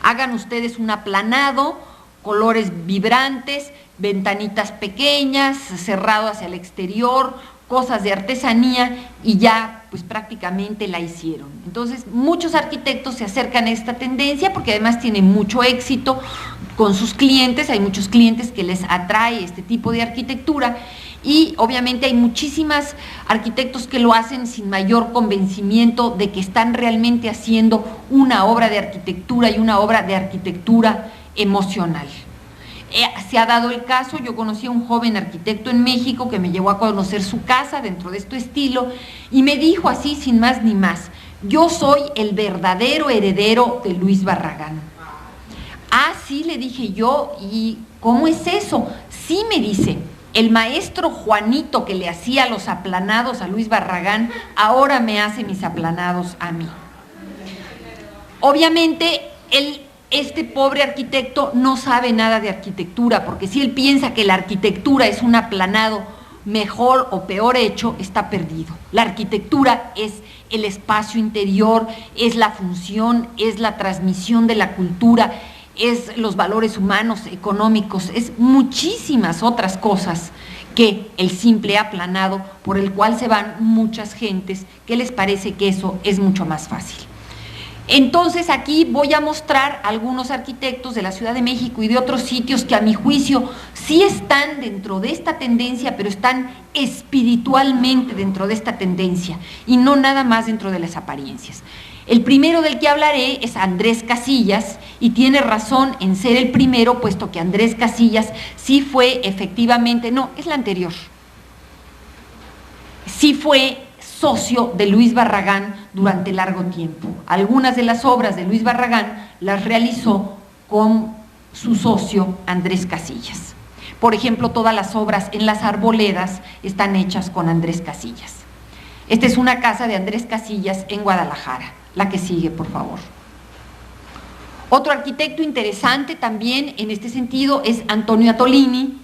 Hagan ustedes un aplanado, colores vibrantes, ventanitas pequeñas, cerrado hacia el exterior, cosas de artesanía y ya pues prácticamente la hicieron. Entonces muchos arquitectos se acercan a esta tendencia porque además tienen mucho éxito con sus clientes, hay muchos clientes que les atrae este tipo de arquitectura y obviamente hay muchísimos arquitectos que lo hacen sin mayor convencimiento de que están realmente haciendo una obra de arquitectura y una obra de arquitectura emocional. Se ha dado el caso, yo conocí a un joven arquitecto en México que me llevó a conocer su casa dentro de este estilo y me dijo así sin más ni más: yo soy el verdadero heredero de Luis Barragán. Ah, sí, le dije yo, ¿y cómo es eso? Sí, me dice, el maestro Juanito que le hacía los aplanados a Luis Barragán, ahora me hace mis aplanados a mí. Obviamente, este pobre arquitecto no sabe nada de arquitectura, porque si él piensa que la arquitectura es un aplanado mejor o peor hecho, está perdido. La arquitectura es el espacio interior, es la función, es la transmisión de la cultura, es los valores humanos, económicos, es muchísimas otras cosas que el simple aplanado por el cual se van muchas gentes que les parece que eso es mucho más fácil. Entonces aquí voy a mostrar algunos arquitectos de la Ciudad de México y de otros sitios que a mi juicio sí están dentro de esta tendencia, pero están espiritualmente dentro de esta tendencia y no nada más dentro de las apariencias. El primero del que hablaré es Andrés Casillas, y tiene razón en ser el primero, puesto que Andrés Casillas sí fue efectivamente, no, es la anterior, sí fue socio de Luis Barragán durante largo tiempo. Algunas de las obras de Luis Barragán las realizó con su socio Andrés Casillas. Por ejemplo, todas las obras en las arboledas están hechas con Andrés Casillas. Esta es una casa de Andrés Casillas en Guadalajara. La que sigue, por favor. Otro arquitecto interesante también en este sentido es Antonio Atolini,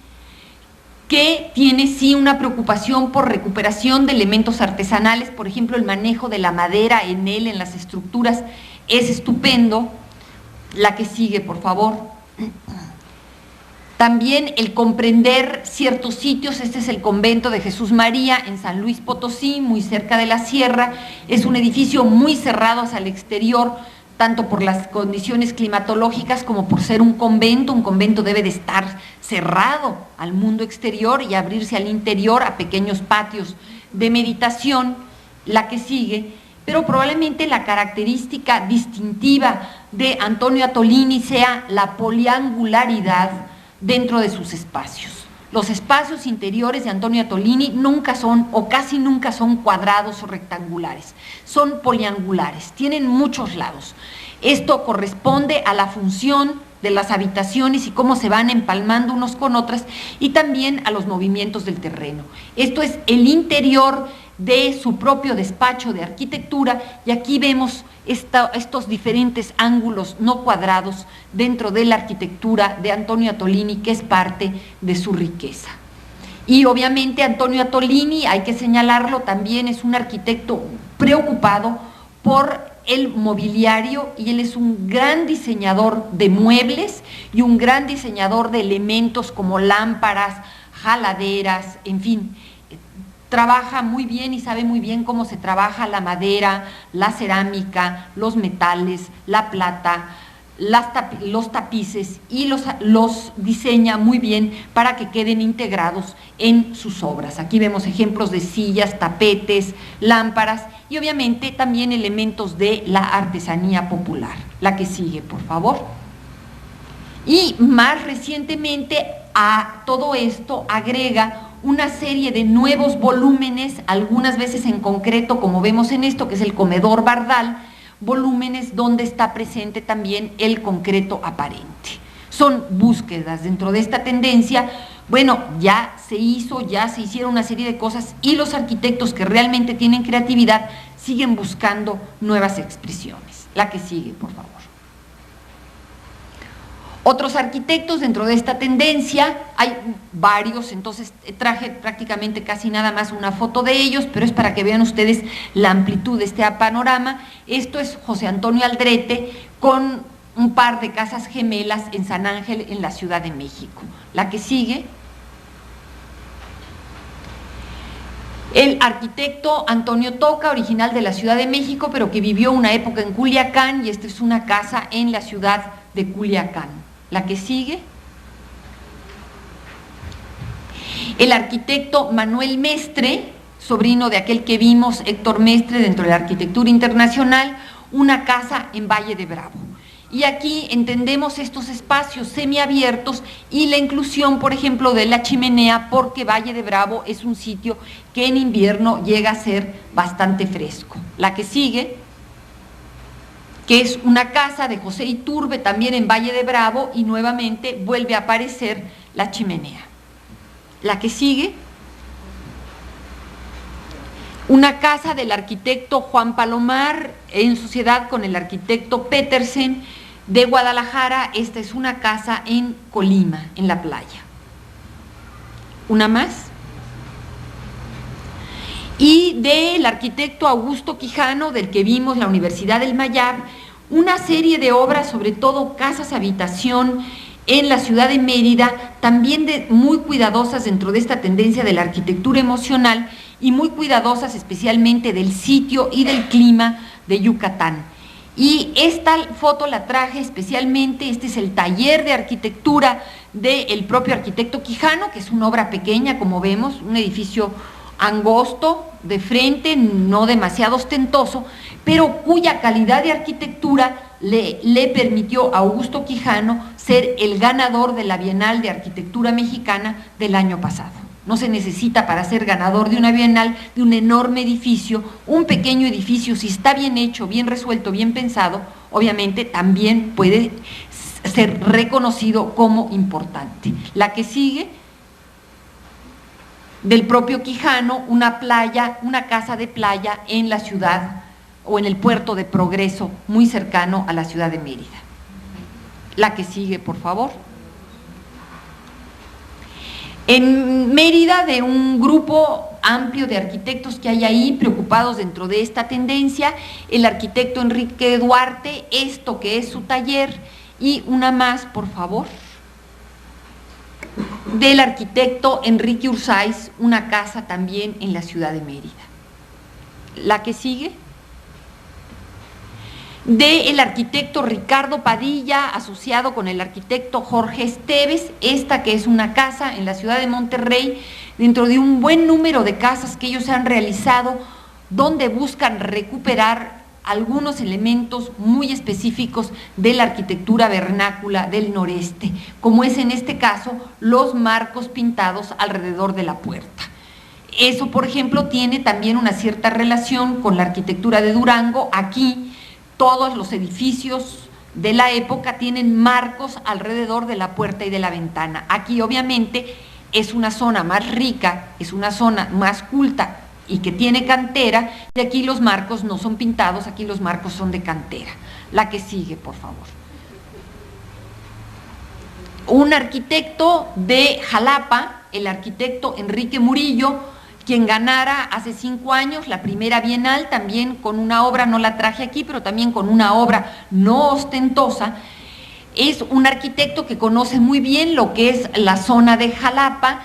que tiene sí una preocupación por recuperación de elementos artesanales. Por ejemplo, el manejo de la madera en él, en las estructuras, es estupendo. La que sigue, por favor. También el comprender ciertos sitios. Este es el convento de Jesús María en San Luis Potosí, muy cerca de la sierra. Es un edificio muy cerrado hacia el exterior, tanto por las condiciones climatológicas como por ser un convento. Un convento debe de estar cerrado al mundo exterior y abrirse al interior a pequeños patios de meditación. La que sigue. Pero probablemente la característica distintiva de Antonio Atolini sea la poliangularidad dentro de sus espacios. Los espacios interiores de Antonio Atolini nunca son, o casi nunca son, cuadrados o rectangulares, son poliangulares, tienen muchos lados. Esto corresponde a la función de las habitaciones y cómo se van empalmando unos con otras, y también a los movimientos del terreno. Esto es el interior de su propio despacho de arquitectura, y aquí vemos estos diferentes ángulos no cuadrados dentro de la arquitectura de Antonio Atolini, que es parte de su riqueza. Y obviamente Antonio Atolini, hay que señalarlo, también es un arquitecto preocupado por el mobiliario, y él es un gran diseñador de muebles y un gran diseñador de elementos como lámparas, jaladeras, en fin. Trabaja muy bien y sabe muy bien cómo se trabaja la madera, la cerámica, los metales, la plata, los tapices, y los diseña muy bien para que queden integrados en sus obras. Aquí vemos ejemplos de sillas, tapetes, lámparas y obviamente también elementos de la artesanía popular. La que sigue, por favor. Y más recientemente a todo esto agrega una serie de nuevos volúmenes, algunas veces en concreto, como vemos en esto, que es el comedor Bardal, volúmenes donde está presente también el concreto aparente. Son búsquedas dentro de esta tendencia. Bueno, ya se hicieron una serie de cosas, y los arquitectos que realmente tienen creatividad siguen buscando nuevas expresiones. La que sigue, por favor. Otros arquitectos dentro de esta tendencia, hay varios, entonces traje prácticamente casi nada más una foto de ellos, pero es para que vean ustedes la amplitud de este panorama. Esto es José Antonio Aldrete con un par de casas gemelas en San Ángel, en la Ciudad de México. La que sigue. El arquitecto Antonio Toca, original de la Ciudad de México, pero que vivió una época en Culiacán, y esta es una casa en la ciudad de Culiacán. La que sigue. El arquitecto Manuel Mestre, sobrino de aquel que vimos, Héctor Mestre, dentro de la arquitectura internacional, una casa en Valle de Bravo. Y aquí entendemos estos espacios semiabiertos y la inclusión, por ejemplo, de la chimenea, porque Valle de Bravo es un sitio que en invierno llega a ser bastante fresco. La que sigue, que es una casa de José Iturbe, también en Valle de Bravo, y nuevamente vuelve a aparecer la chimenea. La que sigue, una casa del arquitecto Juan Palomar, en sociedad con el arquitecto Petersen, de Guadalajara. Esta es una casa en Colima, en la playa. Una más. Y del arquitecto Augusto Quijano, del que vimos la Universidad del Mayab, una serie de obras, sobre todo casas habitación, en la ciudad de Mérida, también muy cuidadosas dentro de esta tendencia de la arquitectura emocional y muy cuidadosas especialmente del sitio y del clima de Yucatán. Y esta foto la traje especialmente, este es el taller de arquitectura del propio arquitecto Quijano, que es una obra pequeña, como vemos, un edificio angosto, de frente, no demasiado ostentoso, pero cuya calidad de arquitectura le permitió a Augusto Quijano ser el ganador de la Bienal de Arquitectura Mexicana del año pasado. No se necesita para ser ganador de una bienal, de un enorme edificio, un pequeño edificio, si está bien hecho, bien resuelto, bien pensado, obviamente también puede ser reconocido como importante. La que sigue, del propio Quijano, una playa, una casa de playa en la ciudad o en el puerto de Progreso, muy cercano a la ciudad de Mérida. La que sigue, por favor. En Mérida, de un grupo amplio de arquitectos que hay ahí preocupados dentro de esta tendencia, el arquitecto Enrique Duarte, esto que es su taller, y una más, por favor, del arquitecto Enrique Ursáiz, una casa también en la ciudad de Mérida. La que sigue, del arquitecto Ricardo Padilla, asociado con el arquitecto Jorge Esteves, esta que es una casa en la ciudad de Monterrey, dentro de un buen número de casas que ellos han realizado, donde buscan recuperar algunos elementos muy específicos de la arquitectura vernácula del noreste, como es en este caso los marcos pintados alrededor de la puerta. Eso, por ejemplo, tiene también una cierta relación con la arquitectura de Durango. Aquí todos los edificios de la época tienen marcos alrededor de la puerta y de la ventana. Aquí obviamente es una zona más rica, es una zona más culta y que tiene cantera, y aquí los marcos no son pintados, aquí los marcos son de cantera. La que sigue, por favor. Un arquitecto de Jalapa, el arquitecto Enrique Murillo, quien ganara hace 5 años la primera Bienal, también con una obra, no la traje aquí, pero también con una obra no ostentosa. Es un arquitecto que conoce muy bien lo que es la zona de Jalapa,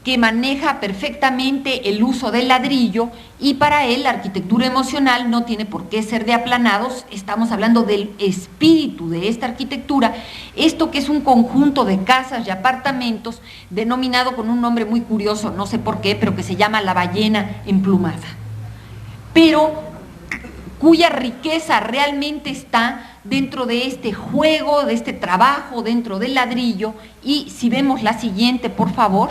que maneja perfectamente el uso del ladrillo, y para él la arquitectura emocional no tiene por qué ser de aplanados. Estamos hablando del espíritu de esta arquitectura, esto que es un conjunto de casas y apartamentos denominado con un nombre muy curioso, no sé por qué, pero que se llama la ballena emplumada, pero cuya riqueza realmente está dentro de este juego, de este trabajo dentro del ladrillo. Y si vemos la siguiente, por favor,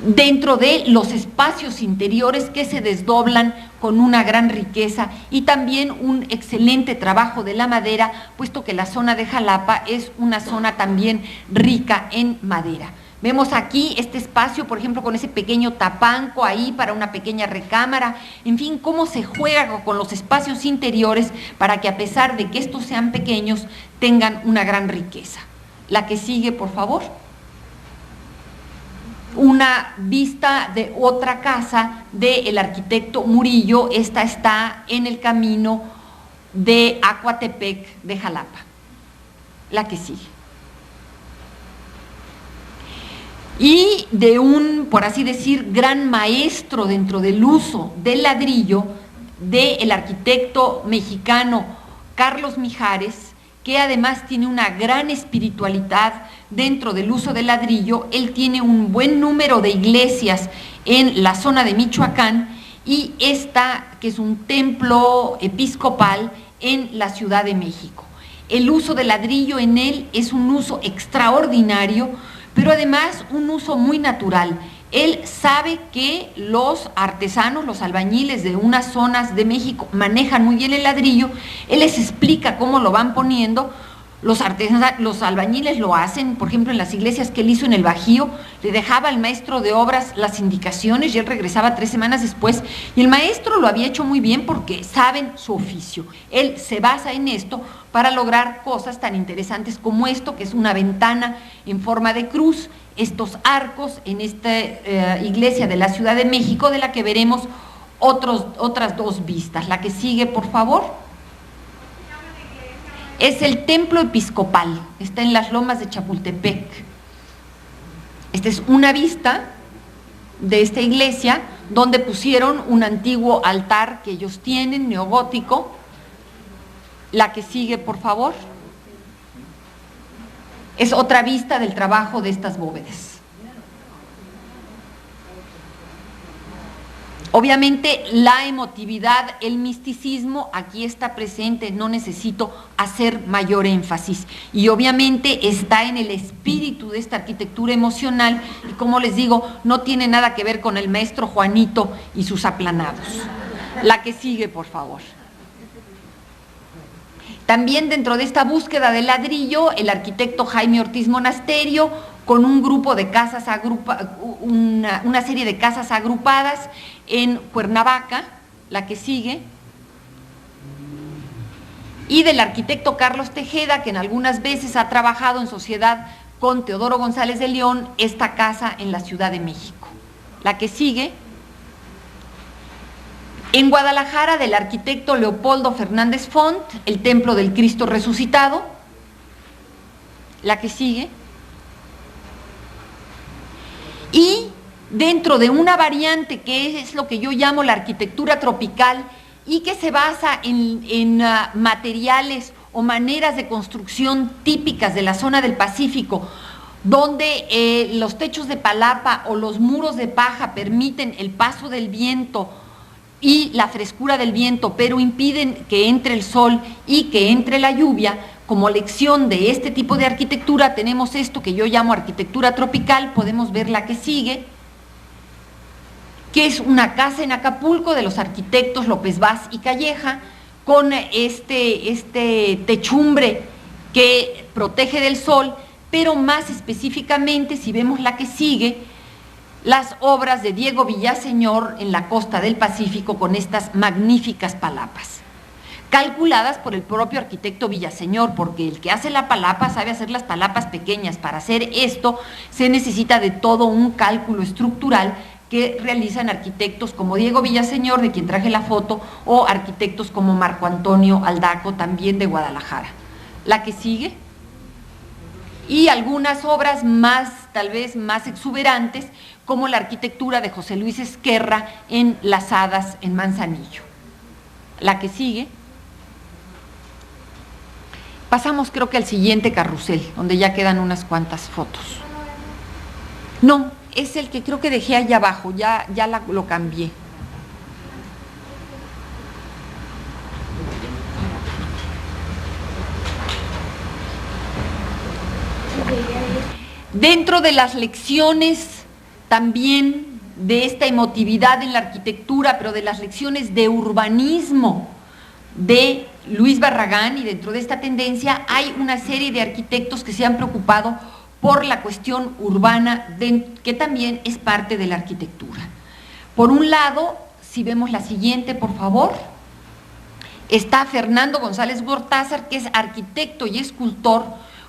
dentro de los espacios interiores que se desdoblan con una gran riqueza, y también un excelente trabajo de la madera, puesto que la zona de Jalapa es una zona también rica en madera. Vemos aquí este espacio, por ejemplo, con ese pequeño tapanco ahí para una pequeña recámara, en fin, cómo se juega con los espacios interiores para que, a pesar de que estos sean pequeños, tengan una gran riqueza. La que sigue, por favor. Una vista de otra casa del arquitecto Murillo, esta está en el camino de Acuatepec de Jalapa. La que sigue. Y de un, por así decir, gran maestro dentro del uso del ladrillo, del arquitecto mexicano Carlos Mijares, que además tiene una gran espiritualidad dentro del uso del ladrillo. Él tiene un buen número de iglesias en la zona de Michoacán, y esta, que es un templo episcopal en la Ciudad de México. El uso del ladrillo en él es un uso extraordinario, pero además un uso muy natural. Él sabe que los artesanos, los albañiles de unas zonas de México manejan muy bien el ladrillo. Él les explica cómo lo van poniendo. Los albañiles lo hacen, por ejemplo, en las iglesias que él hizo en el Bajío, le dejaba al maestro de obras las indicaciones y él regresaba 3 semanas después, y el maestro lo había hecho muy bien porque saben su oficio. Él se basa en esto para lograr cosas tan interesantes como esto, que es una ventana en forma de cruz, estos arcos en esta iglesia de la Ciudad de México, de la que veremos otras dos vistas. La que sigue, por favor. Es el templo episcopal, está en las lomas de Chapultepec. Esta es una vista de esta iglesia donde pusieron un antiguo altar que ellos tienen, neogótico. La que sigue, por favor. Es otra vista del trabajo de estas bóvedas. Obviamente la emotividad, el misticismo aquí está presente, no necesito hacer mayor énfasis. Y obviamente está en el espíritu de esta arquitectura emocional y, como les digo, no tiene nada que ver con el maestro Juanito y sus aplanados. La que sigue, por favor. También dentro de esta búsqueda del ladrillo, el arquitecto Jaime Ortiz Monasterio, con un grupo de casas, una serie de casas agrupadas en Cuernavaca, la que sigue, y del arquitecto Carlos Tejeda, que en algunas veces ha trabajado en sociedad con Teodoro González de León, esta casa en la Ciudad de México. La que sigue. En Guadalajara, del arquitecto Leopoldo Fernández Font, el Templo del Cristo Resucitado. La que sigue. Y dentro de una variante que es lo que yo llamo la arquitectura tropical y que se basa en materiales o maneras de construcción típicas de la zona del Pacífico, donde los techos de palapa o los muros de paja permiten el paso del viento y la frescura del viento, pero impiden que entre el sol y que entre la lluvia. Como lección de este tipo de arquitectura tenemos esto que yo llamo arquitectura tropical. Podemos ver la que sigue, que es una casa en Acapulco de los arquitectos López Vaz y Calleja, con este techumbre que protege del sol, pero más específicamente, si vemos la que sigue, las obras de Diego Villaseñor en la costa del Pacífico con estas magníficas palapas, calculadas por el propio arquitecto Villaseñor, porque el que hace la palapa sabe hacer las palapas pequeñas. Para hacer esto se necesita de todo un cálculo estructural que realizan arquitectos como Diego Villaseñor, de quien traje la foto, o arquitectos como Marco Antonio Aldaco, también de Guadalajara. La que sigue. Y algunas obras más, tal vez más exuberantes, como la arquitectura de José Luis Esquerra en Las Hadas, en Manzanillo. La que sigue. Pasamos, creo que al siguiente carrusel, donde ya quedan unas cuantas fotos. No, es el que creo que dejé allá abajo, ya lo cambié. Dentro de las lecciones también de esta emotividad en la arquitectura, pero de las lecciones de urbanismo de Luis Barragán, y dentro de esta tendencia hay una serie de arquitectos que se han preocupado por la cuestión urbana, que también es parte de la arquitectura. Por un lado, si vemos la siguiente, por favor, está Fernando González Gortázar, que es arquitecto y escultor,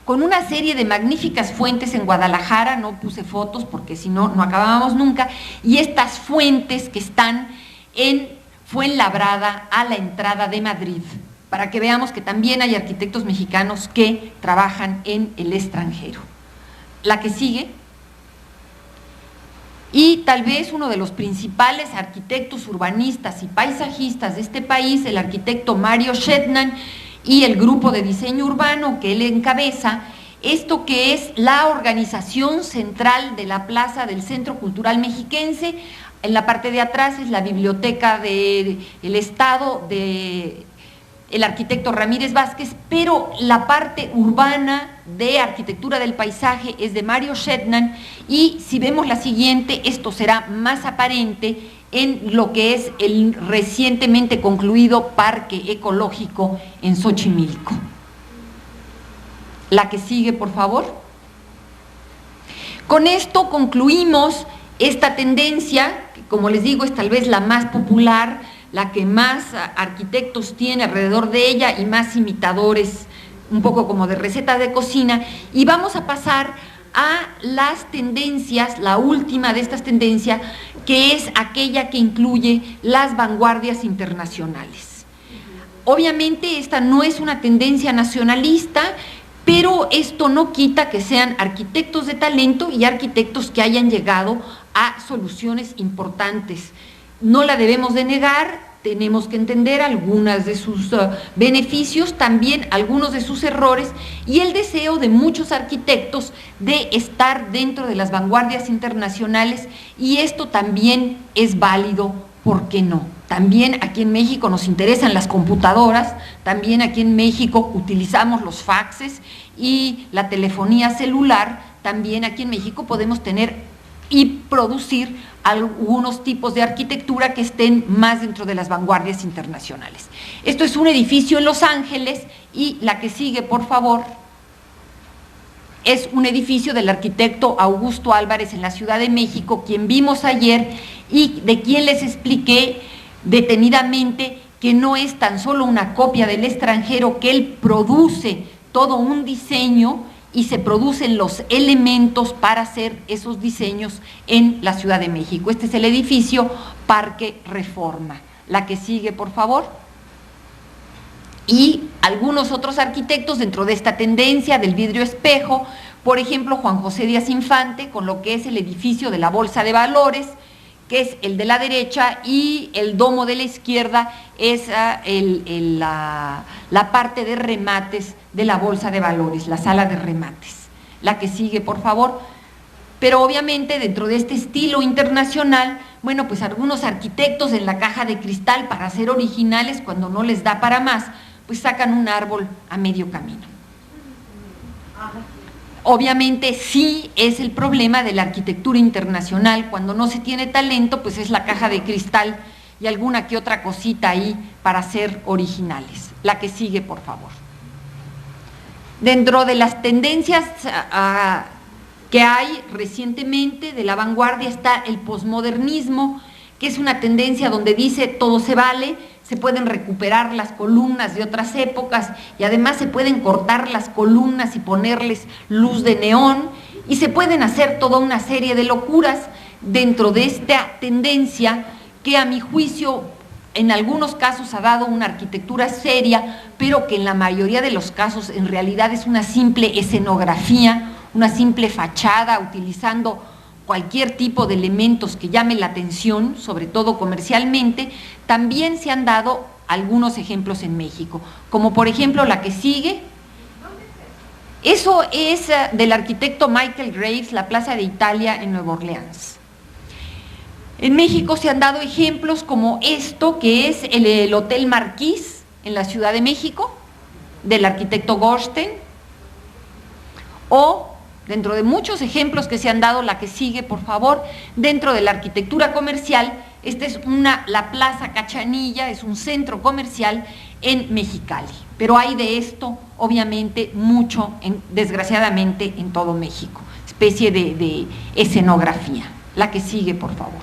con una serie de magníficas fuentes en Guadalajara. No puse fotos porque si no, no acabábamos nunca, y estas fuentes que están en Fuenlabrada, a la entrada de Madrid, para que veamos que también hay arquitectos mexicanos que trabajan en el extranjero. La que sigue. Y tal vez uno de los principales arquitectos urbanistas y paisajistas de este país, el arquitecto Mario Shetland, y el grupo de diseño urbano que él encabeza, esto que es la organización central de la plaza del Centro Cultural Mexiquense. En la parte de atrás es la biblioteca del Estado de el arquitecto Ramírez Vázquez, pero la parte urbana de arquitectura del paisaje es de Mario Shetland, y si vemos la siguiente, esto será más aparente en lo que es el recientemente concluido Parque Ecológico en Xochimilco. La que sigue, por favor. Con esto concluimos esta tendencia, que como les digo es tal vez la más popular, la que más arquitectos tiene alrededor de ella y más imitadores, un poco como de receta de cocina, y vamos a pasar a las tendencias, la última de estas tendencias, que es aquella que incluye las vanguardias internacionales. Obviamente esta no es una tendencia nacionalista, pero esto no quita que sean arquitectos de talento y arquitectos que hayan llegado a soluciones importantes. No la debemos de negar, tenemos que entender algunos de sus beneficios, también algunos de sus errores y el deseo de muchos arquitectos de estar dentro de las vanguardias internacionales, y esto también es válido, ¿por qué no? También aquí en México nos interesan las computadoras, también aquí en México utilizamos los faxes y la telefonía celular, también aquí en México podemos tener y producir algunos tipos de arquitectura que estén más dentro de las vanguardias internacionales. Esto es un edificio en Los Ángeles, y la que sigue, por favor, es un edificio del arquitecto Augusto Álvarez en la Ciudad de México, quien vimos ayer y de quien les expliqué detenidamente que no es tan solo una copia del extranjero, que él produce todo un diseño y se producen los elementos para hacer esos diseños en la Ciudad de México. Este es el edificio Parque Reforma. La que sigue, por favor. Y algunos otros arquitectos dentro de esta tendencia del vidrio espejo, por ejemplo, Juan José Díaz Infante, con lo que es el edificio de la Bolsa de Valores, que es el de la derecha, y el domo de la izquierda es la parte de remates de la Bolsa de Valores, la sala de remates. La que sigue, por favor. Pero obviamente dentro de este estilo internacional, bueno, pues algunos arquitectos en la caja de cristal, para ser originales cuando no les da para más, pues sacan un árbol a medio camino. Obviamente sí es el problema de la arquitectura internacional, cuando no se tiene talento, pues es la caja de cristal y alguna que otra cosita ahí para ser originales. La que sigue, por favor. Dentro de las tendencias que hay recientemente de la vanguardia está el posmodernismo, que es una tendencia donde dice todo se vale, se pueden recuperar las columnas de otras épocas y además se pueden cortar las columnas y ponerles luz de neón, y se pueden hacer toda una serie de locuras dentro de esta tendencia que, a mi juicio, en algunos casos ha dado una arquitectura seria, pero que en la mayoría de los casos en realidad es una simple escenografía, una simple fachada, utilizando cualquier tipo de elementos que llamen la atención, sobre todo comercialmente. También se han dado algunos ejemplos en México, como por ejemplo la que sigue. Eso es del arquitecto Michael Graves, la Plaza de Italia en Nueva Orleans. En México se han dado ejemplos como esto, que es el Hotel Marquis en la Ciudad de México, del arquitecto Gorstein, o dentro de muchos ejemplos que se han dado, la que sigue, por favor, dentro de la arquitectura comercial, esta es la Plaza Cachanilla, es un centro comercial en Mexicali, pero hay de esto, obviamente, mucho, desgraciadamente, en todo México, especie de escenografía. La que sigue, por favor.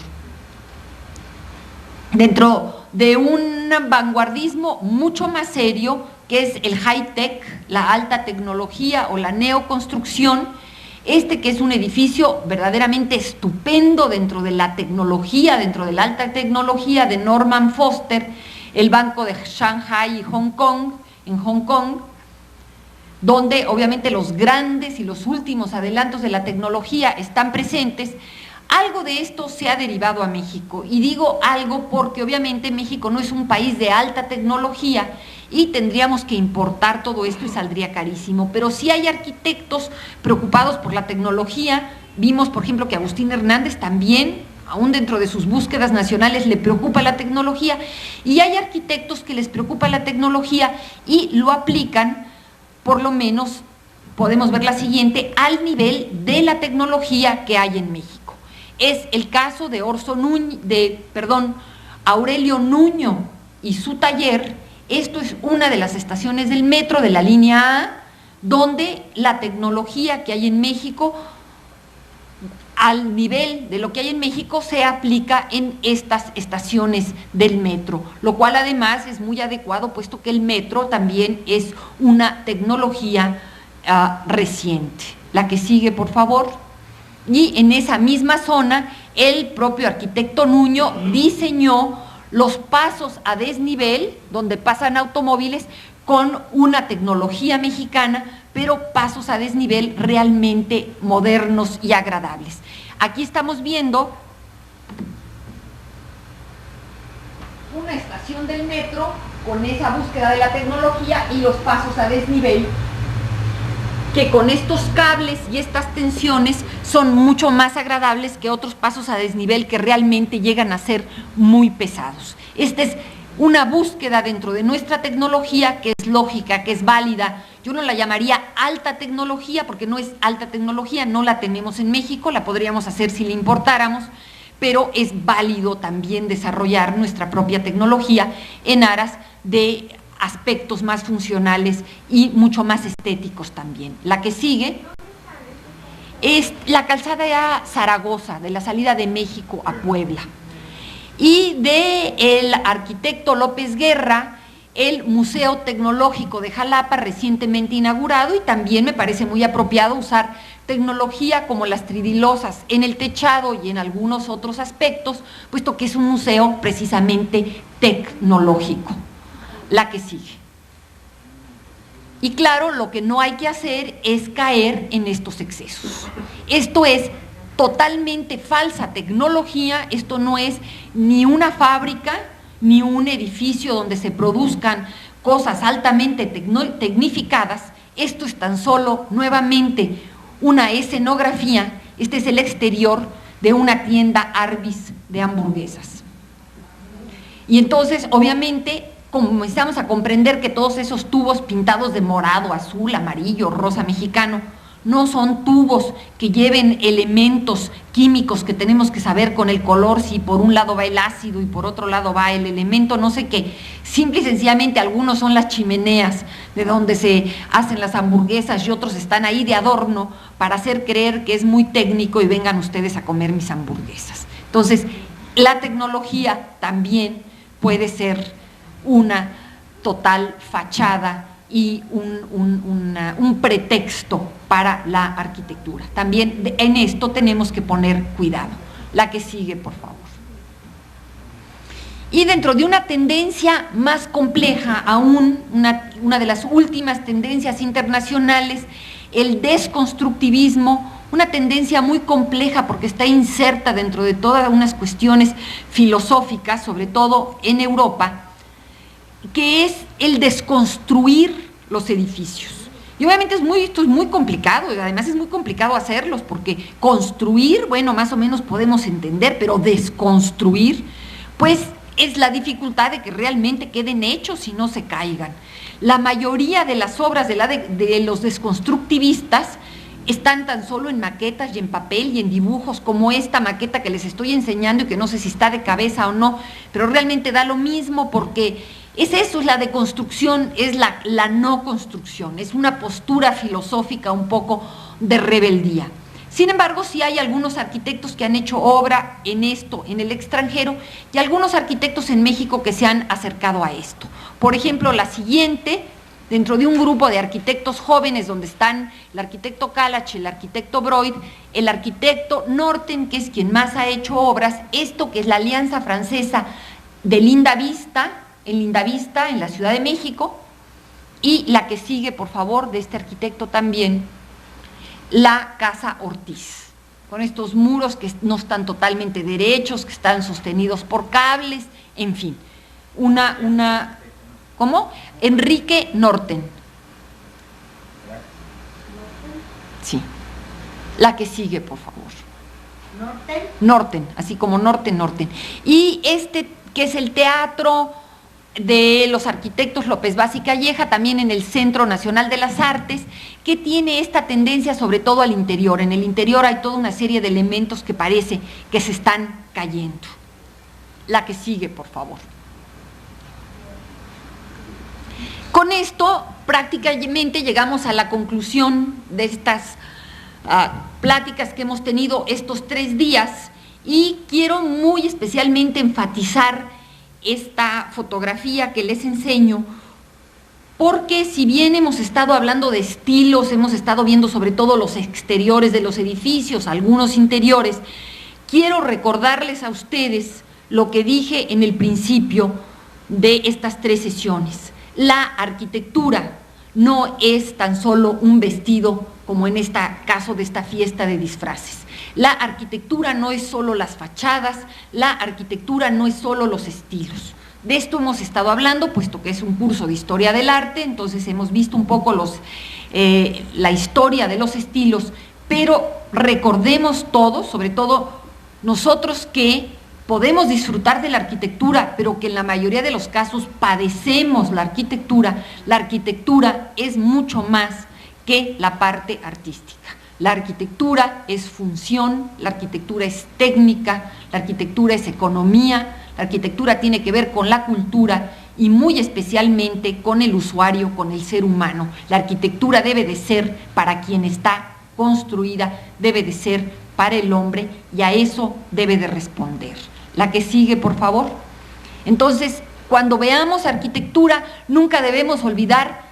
Dentro de un vanguardismo mucho más serio, que es el high-tech, la alta tecnología o la neoconstrucción, que es un edificio verdaderamente estupendo dentro de la tecnología, dentro de la alta tecnología de Norman Foster, el Banco de Shanghai y Hong Kong, en Hong Kong, donde obviamente los grandes y los últimos adelantos de la tecnología están presentes. Algo de esto se ha derivado a México, y digo algo porque obviamente México no es un país de alta tecnología y tendríamos que importar todo esto y saldría carísimo, pero sí hay arquitectos preocupados por la tecnología. Vimos, por ejemplo, que Agustín Hernández también, aún dentro de sus búsquedas nacionales, le preocupa la tecnología, y hay arquitectos que les preocupa la tecnología y lo aplican, por lo menos podemos ver la siguiente, al nivel de la tecnología que hay en México. Es el caso de Aurelio Nuño y su taller. Esto es una de las estaciones del metro de la línea A, donde la tecnología que hay en México, al nivel de lo que hay en México, se aplica en estas estaciones del metro, lo cual además es muy adecuado, puesto que el metro también es una tecnología reciente. La que sigue, por favor. Y en esa misma zona, el propio arquitecto Nuño diseñó los pasos a desnivel, donde pasan automóviles, con una tecnología mexicana, pero pasos a desnivel realmente modernos y agradables. Aquí estamos viendo una estación del metro con esa búsqueda de la tecnología y los pasos a desnivel, que con estos cables y estas tensiones son mucho más agradables que otros pasos a desnivel que realmente llegan a ser muy pesados. Esta es una búsqueda dentro de nuestra tecnología que es lógica, que es válida. Yo no la llamaría alta tecnología porque no es alta tecnología, no la tenemos en México, la podríamos hacer si la importáramos, pero es válido también desarrollar nuestra propia tecnología en aras de aspectos más funcionales y mucho más estéticos también. La que sigue es la calzada de Zaragoza, de la salida de México a Puebla. Y del arquitecto López Guerra, el Museo Tecnológico de Jalapa, recientemente inaugurado, y también me parece muy apropiado usar tecnología como las tridilosas en el techado y en algunos otros aspectos, puesto que es un museo precisamente tecnológico. La que sigue. Y claro, lo que no hay que hacer es caer en estos excesos. Esto es totalmente falsa tecnología, esto no es ni una fábrica, ni un edificio donde se produzcan cosas altamente tecnificadas, esto es tan solo nuevamente una escenografía, este es el exterior de una tienda Arby's de hamburguesas. Y entonces, obviamente, comenzamos a comprender que todos esos tubos pintados de morado, azul, amarillo, rosa mexicano, no son tubos que lleven elementos químicos que tenemos que saber con el color, si por un lado va el ácido y por otro lado va el elemento no sé qué. Simple y sencillamente algunos son las chimeneas de donde se hacen las hamburguesas y otros están ahí de adorno para hacer creer que es muy técnico y vengan ustedes a comer mis hamburguesas. Entonces, la tecnología también puede ser una total fachada y un pretexto para la arquitectura. También en esto tenemos que poner cuidado. La que sigue, por favor. Y dentro de una tendencia más compleja aún, una de las últimas tendencias internacionales, el desconstructivismo, una tendencia muy compleja porque está inserta dentro de todas unas cuestiones filosóficas, sobre todo en Europa, que es el desconstruir los edificios. Y obviamente esto es muy complicado, y además es muy complicado hacerlos, porque construir, bueno, más o menos podemos entender, pero desconstruir, pues es la dificultad de que realmente queden hechos y no se caigan. La mayoría de las obras de los desconstructivistas están tan solo en maquetas y en papel y en dibujos, como esta maqueta que les estoy enseñando y que no sé si está de cabeza o no, pero realmente da lo mismo porque es eso, es la deconstrucción, es la no construcción, es una postura filosófica un poco de rebeldía. Sin embargo, sí hay algunos arquitectos que han hecho obra en esto, en el extranjero, y algunos arquitectos en México que se han acercado a esto. Por ejemplo, la siguiente, dentro de un grupo de arquitectos jóvenes donde están el arquitecto Kalach, el arquitecto Broid, el arquitecto Norten, que es quien más ha hecho obras, esto que es la Alianza Francesa de Lindavista, en la Ciudad de México, y la que sigue, por favor, de este arquitecto también, la Casa Ortiz, con estos muros que no están totalmente derechos, que están sostenidos por cables, en fin, ¿cómo? Enrique Norten. Sí. La que sigue, por favor. ¿Norten? Norten, así como Norten. Y este, que es el teatro de los arquitectos López Vaz y Calleja, también en el Centro Nacional de las Artes, que tiene esta tendencia sobre todo al interior. En el interior hay toda una serie de elementos que parece que se están cayendo. La que sigue, por favor. Con esto prácticamente llegamos a la conclusión de estas pláticas que hemos tenido estos 3 días, y quiero muy especialmente enfatizar esta fotografía que les enseño, porque si bien hemos estado hablando de estilos, hemos estado viendo sobre todo los exteriores de los edificios, algunos interiores, quiero recordarles a ustedes lo que dije en el principio de estas 3 sesiones. La arquitectura no es tan solo un vestido, como en este caso de esta fiesta de disfraces. La arquitectura no es solo las fachadas, la arquitectura no es solo los estilos. De esto hemos estado hablando, puesto que es un curso de historia del arte, entonces hemos visto un poco la historia de los estilos, pero recordemos todos, sobre todo nosotros que podemos disfrutar de la arquitectura, pero que en la mayoría de los casos padecemos la arquitectura es mucho más que la parte artística. La arquitectura es función, la arquitectura es técnica, la arquitectura es economía, la arquitectura tiene que ver con la cultura y muy especialmente con el usuario, con el ser humano. La arquitectura debe de ser para quien está construida, debe de ser para el hombre y a eso debe de responder. La que sigue, por favor. Entonces, cuando veamos arquitectura, nunca debemos olvidar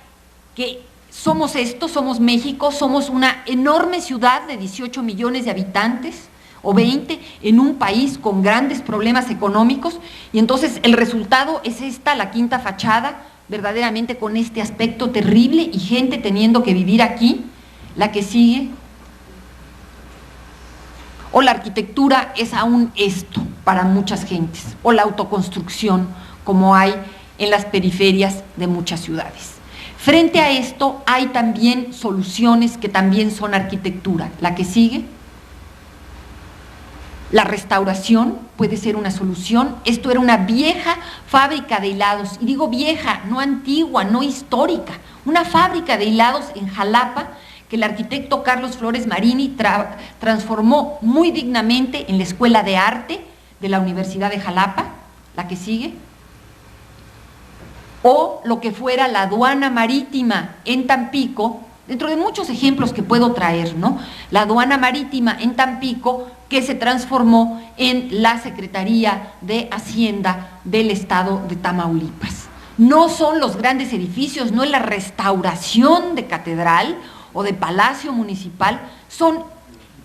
que somos esto, somos México, somos una enorme ciudad de 18 millones de habitantes, o 20, en un país con grandes problemas económicos, y entonces el resultado es esta, la quinta fachada, verdaderamente con este aspecto terrible y gente teniendo que vivir aquí. La que sigue. O la arquitectura es aún esto para muchas gentes, o la autoconstrucción, como hay en las periferias de muchas ciudades. Frente a esto hay también soluciones que también son arquitectura. La que sigue. La restauración puede ser una solución. Esto era una vieja fábrica de helados, y digo vieja, no antigua, no histórica, una fábrica de helados en Jalapa que el arquitecto Carlos Flores Marini transformó muy dignamente en la Escuela de Arte de la Universidad de Jalapa. La que sigue. O lo que fuera la aduana marítima en Tampico, dentro de muchos ejemplos que puedo traer, ¿no? La aduana marítima en Tampico, que se transformó en la Secretaría de Hacienda del Estado de Tamaulipas. No son los grandes edificios, no es la restauración de catedral o de palacio municipal, son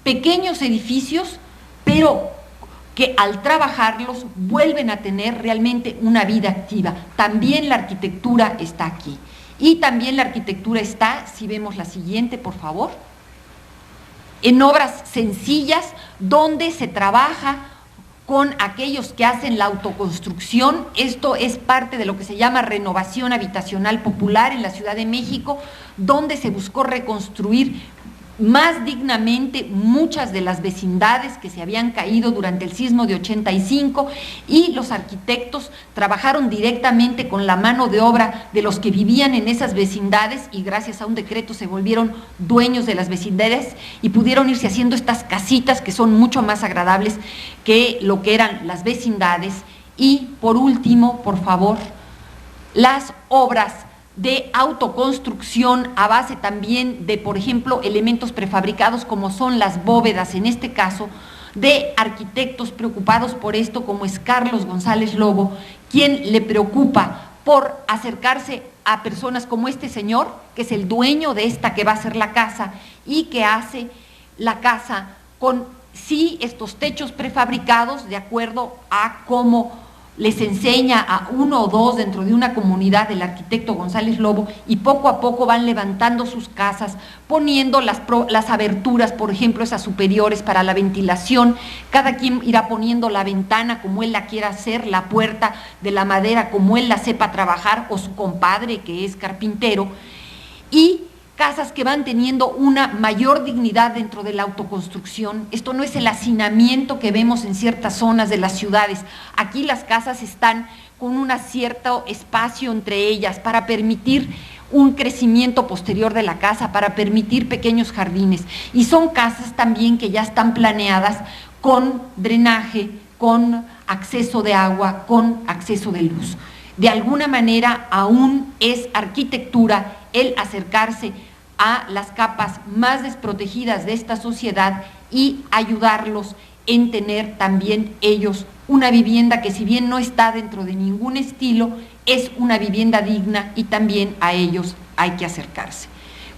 pequeños edificios, pero que al trabajarlos vuelven a tener realmente una vida activa. También la arquitectura está aquí. Y también la arquitectura está, si vemos la siguiente, por favor, en obras sencillas donde se trabaja con aquellos que hacen la autoconstrucción. Esto es parte de lo que se llama renovación habitacional popular en la Ciudad de México, donde se buscó reconstruir más dignamente muchas de las vecindades que se habían caído durante el sismo de 85, y los arquitectos trabajaron directamente con la mano de obra de los que vivían en esas vecindades, y gracias a un decreto se volvieron dueños de las vecindades y pudieron irse haciendo estas casitas que son mucho más agradables que lo que eran las vecindades. Y por último, por favor, las obras de autoconstrucción a base también de, por ejemplo, elementos prefabricados como son las bóvedas, en este caso, de arquitectos preocupados por esto, como es Carlos González Lobo, quien le preocupa por acercarse a personas como este señor, que es el dueño de esta que va a ser la casa, y que hace la casa con, sí, estos techos prefabricados de acuerdo a cómo les enseña a uno o dos dentro de una comunidad del arquitecto González Lobo, y poco a poco van levantando sus casas, poniendo las aberturas, por ejemplo, esas superiores para la ventilación. Cada quien irá poniendo la ventana como él la quiera hacer, la puerta de la madera como él la sepa trabajar, o su compadre que es carpintero, y casas que van teniendo una mayor dignidad dentro de la autoconstrucción. Esto no es el hacinamiento que vemos en ciertas zonas de las ciudades. Aquí las casas están con un cierto espacio entre ellas para permitir un crecimiento posterior de la casa, para permitir pequeños jardines. Y son casas también que ya están planeadas con drenaje, con acceso de agua, con acceso de luz. De alguna manera aún es arquitectura el acercarse a las capas más desprotegidas de esta sociedad y ayudarlos en tener también ellos una vivienda que, si bien no está dentro de ningún estilo, es una vivienda digna y también a ellos hay que acercarse.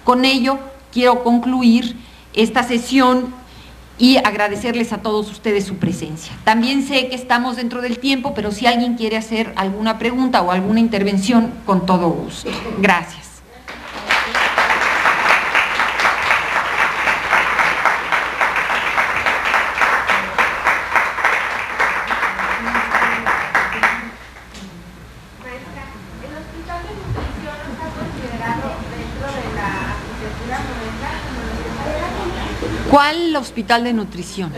Con ello quiero concluir esta sesión y agradecerles a todos ustedes su presencia. También sé que estamos dentro del tiempo, pero si alguien quiere hacer alguna pregunta o alguna intervención, con todo gusto. Gracias. ¿Cuál hospital de nutrición?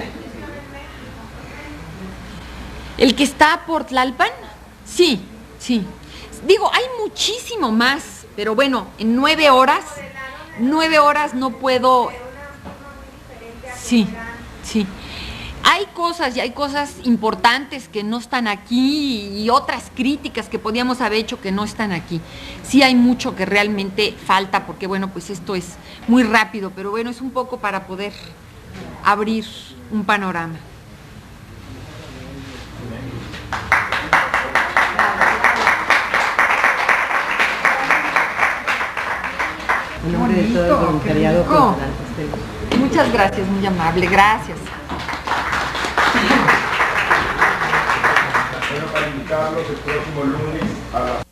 ¿El que está por Tlalpan? Sí, sí. Digo, hay muchísimo más, pero bueno, en 9 horas no puedo... Sí, sí. Hay cosas importantes que no están aquí y otras críticas que podíamos haber hecho que no están aquí. Sí hay mucho que realmente falta porque, bueno, pues esto es muy rápido, pero bueno, es un poco para poder abrir un panorama. En nombre de todo el voluntariado cultural. Muchas gracias, muy amable, gracias. Bueno, para invitarlos el próximo lunes a las